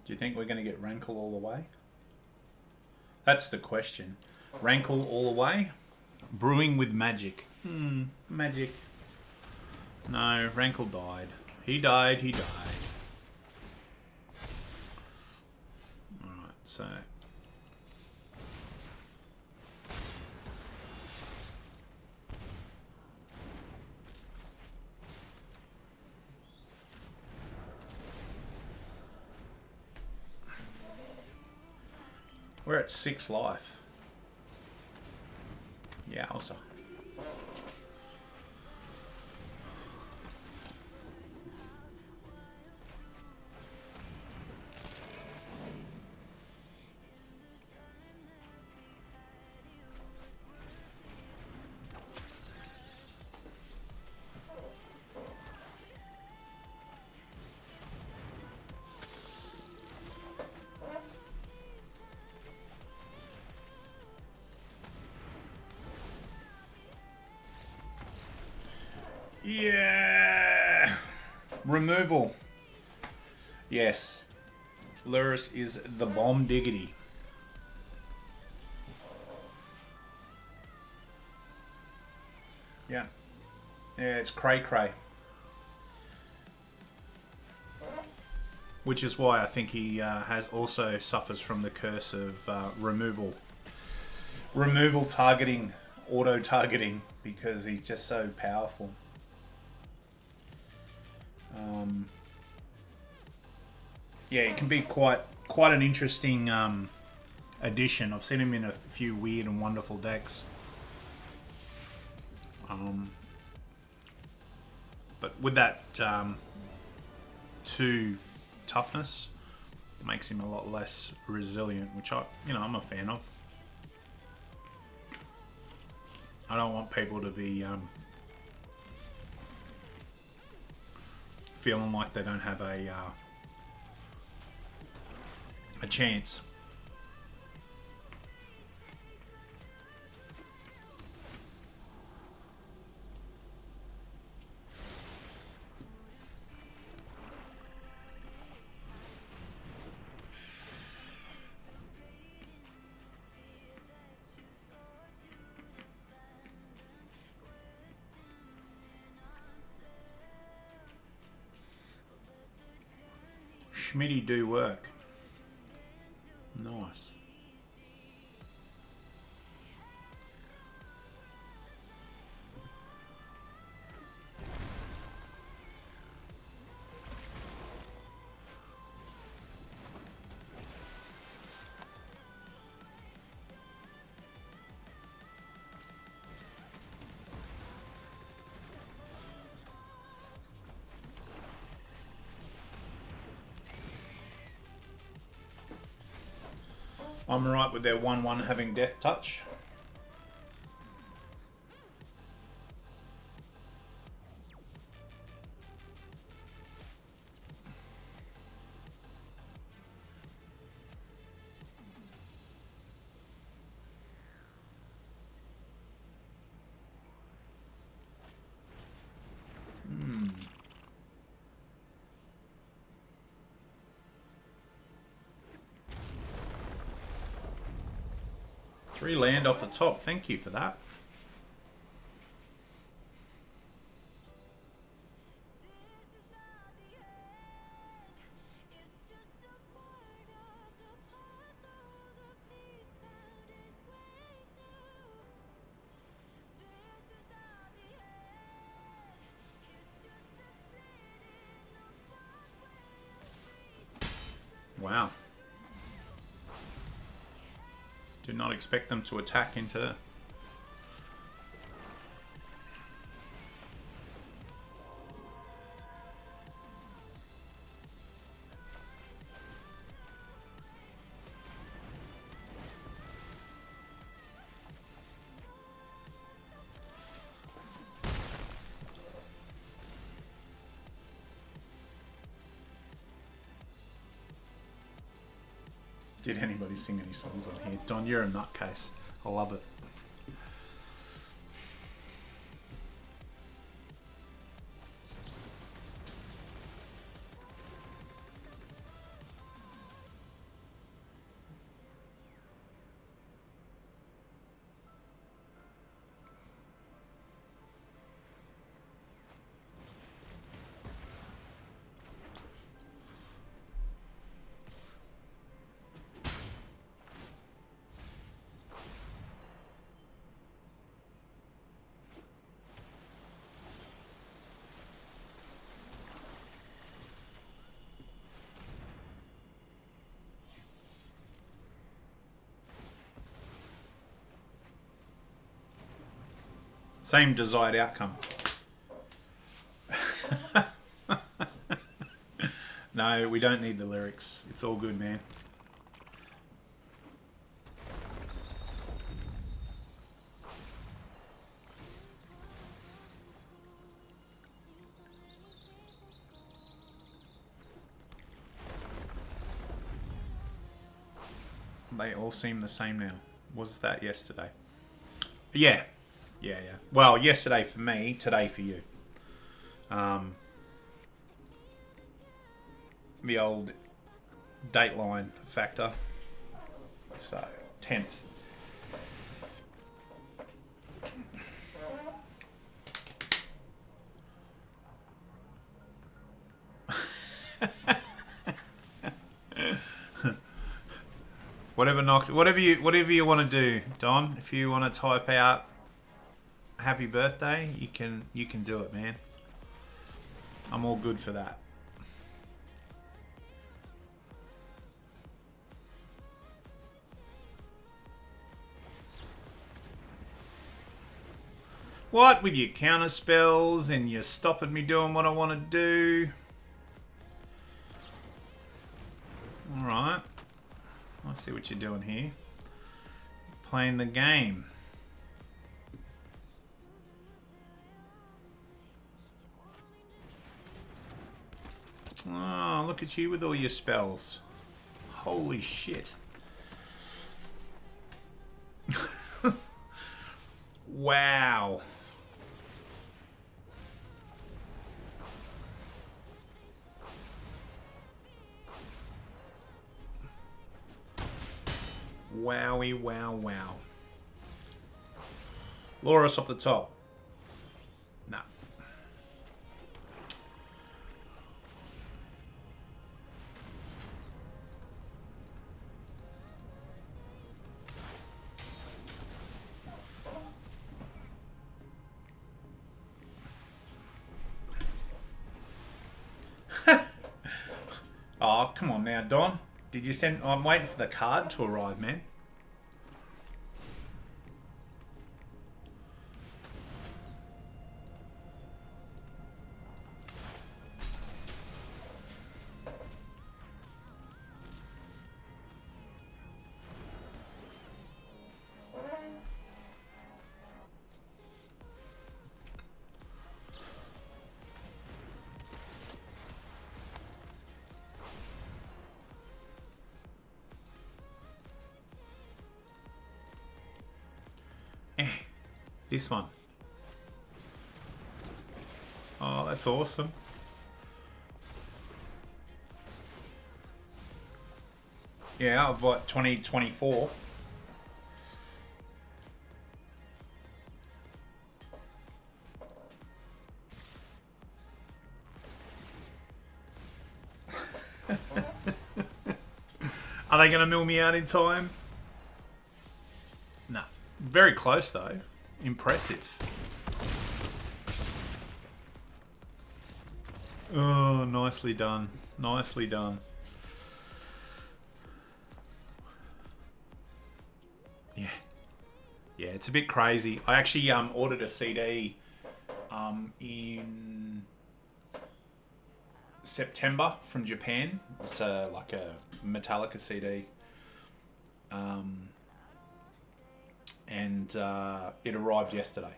Do you think we're going to get Rankle all the way? That's the question. Rankle all the way? Brewing with Magic. Magic. No, Rankle died. He died. Alright, so... We're at 6 life. Yeah, also. Yeah. Removal. Yes. Luris is the bomb diggity. Yeah. Yeah, it's cray cray. Which is why I think he has also suffers from the curse of removal. Removal targeting, auto targeting, because he's just so powerful. Yeah, it can be quite an interesting addition. I've seen him in a few weird and wonderful decks. But with that 2 toughness, it makes him a lot less resilient, which I'm a fan of. I don't want people to be feeling like they don't have a chance. Schmitty do work. Nice. I'm right with their 1/1 having Death Touch. Three land off the top. Thank you for that. Wow. Did not expect them to attack into... Did anybody sing any songs on here? Don, you're a nutcase. I love it. Same desired outcome. No, we don't need the lyrics. It's all good, man. They all seem the same now. Was that yesterday? Yeah. Yeah. Well, yesterday for me, today for you. The old dateline factor. So, 10th. Whatever you want to do, Don. If you want to type out happy birthday, you can do it, man. I'm all good for that. What with your counter spells and you're stopping me doing what I want to do? All right. I see what you're doing here. Playing the game. Oh, look at you with all your spells. Holy shit. Wow. Wowie, wow, wow. Loris off the top. Nah. Oh, come on now, Don. Did you send... I'm waiting for the card to arrive, man. This one. Oh, that's awesome. Yeah, I've bought 2024. Are they going to mill me out in time? No. Very close, though. Impressive. Oh, nicely done. Nicely done. Yeah. Yeah, it's a bit crazy. I actually ordered a CD in September from Japan. It's like a Metallica CD. And it arrived yesterday.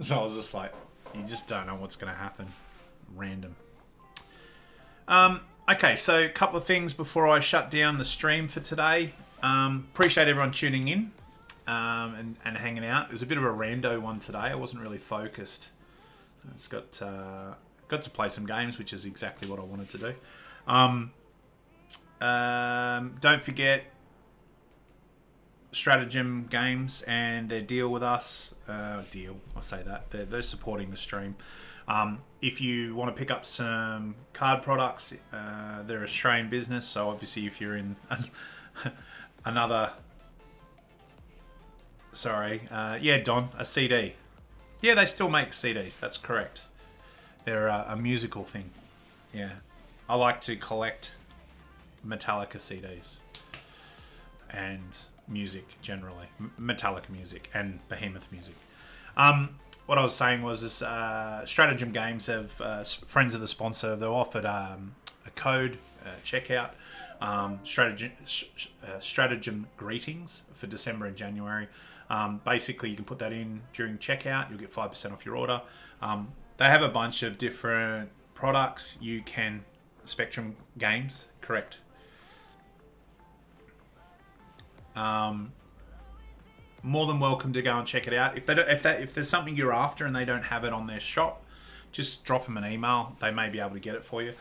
So I was just like, you just don't know what's going to happen. Random. Okay, so a couple of things before I shut down the stream for today. Appreciate everyone tuning in and hanging out. It was a bit of a rando one today. I wasn't really focused. I just got to play some games, which is exactly what I wanted to do. Don't forget Stratagem Games and their deal with us. I say that. They're supporting the stream. If you want to pick up some card products, they're Australian business, so obviously if you're in another... Sorry. Yeah, Don, a CD. Yeah, they still make CDs, that's correct. They're a musical thing. Yeah. I like to collect Metallica CDs. And... music generally, Metallic music and Behemoth music. What I was saying was this, Stratagem Games have, friends of the sponsor, they've offered a code checkout, Stratagem Greetings for December and January. Basically, you can put that in during checkout. You'll get 5% off your order. They have a bunch of different products. You can... Spectrum Games, correct. More than welcome to go and check it out. If there's something you're after and they don't have it on their shop, just drop them an email. They may be able to get it for you.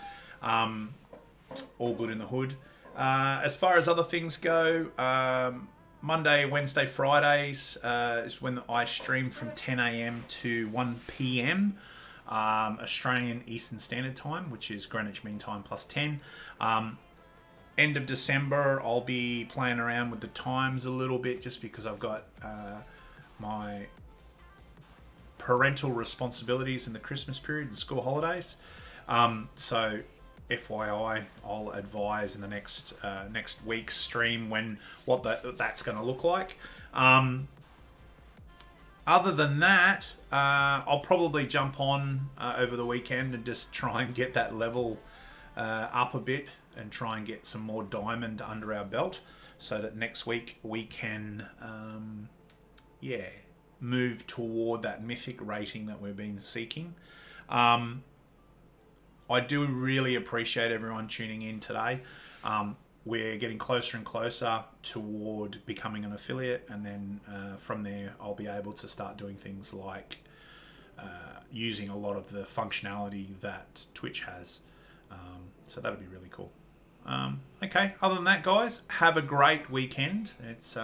All good in the hood. As far as other things go, Monday, Wednesday, Fridays is when I stream from 10 a.m. to 1 p.m. Australian Eastern Standard Time, which is Greenwich Mean Time plus 10. End of December, I'll be playing around with the times a little bit just because I've got my parental responsibilities in the Christmas period and school holidays. So FYI, I'll advise in the next week's stream what that's going to look like. Other than that, I'll probably jump on over the weekend and just try and get that level up a bit and try and get some more diamond under our belt so that next week we can move toward that mythic rating that we've been seeking. I do really appreciate everyone tuning in today. We're getting closer and closer toward becoming an affiliate, and then from there I'll be able to start doing things like using a lot of the functionality that Twitch has. So that'll be really cool. Okay, other than that, guys, have a great weekend. It's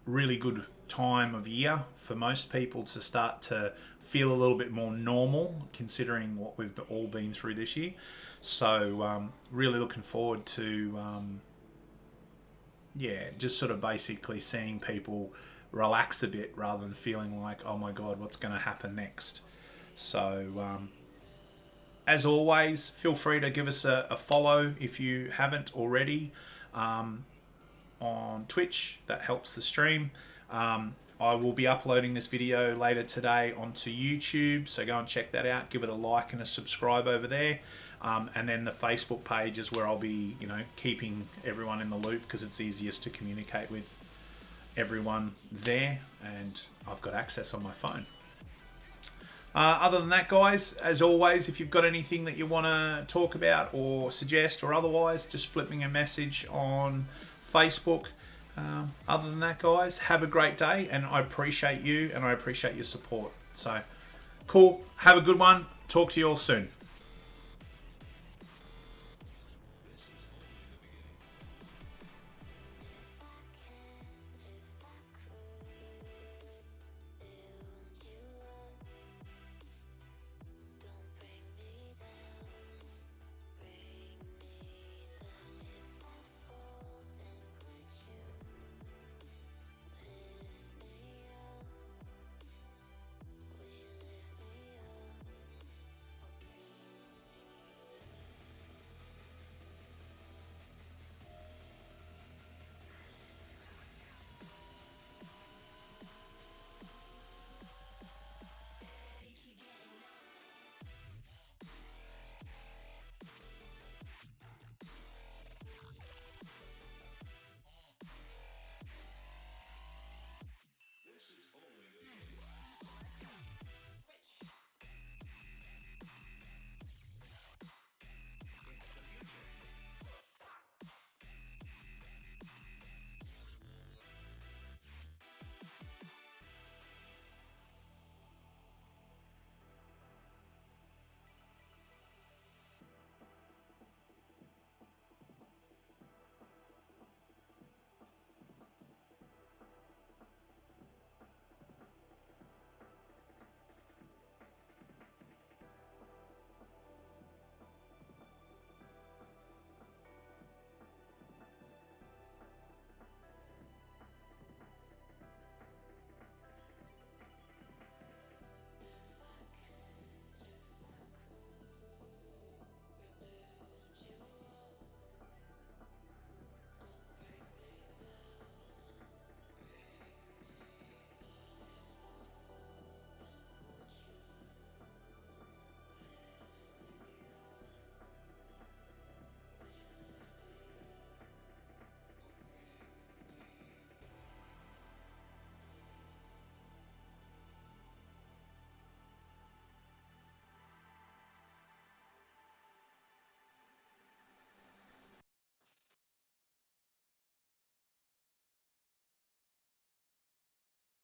really good time of year for most people to start to feel a little bit more normal, considering what we've all been through this year. So really looking forward to just sort of basically seeing people relax a bit rather than feeling like, oh my god, what's going to happen next. So as always, feel free to give us a follow if you haven't already on Twitch. That helps the stream. I will be uploading this video later today onto YouTube, so go and check that out. Give it a like and a subscribe over there. And then the Facebook page is where I'll be, keeping everyone in the loop because it's easiest to communicate with everyone there, and I've got access on my phone. Other than that, guys, as always, if you've got anything that you want to talk about or suggest or otherwise, just flip me a message on Facebook. Other than that, guys, have a great day, and I appreciate you and I appreciate your support. So, cool. Have a good one. Talk to you all soon.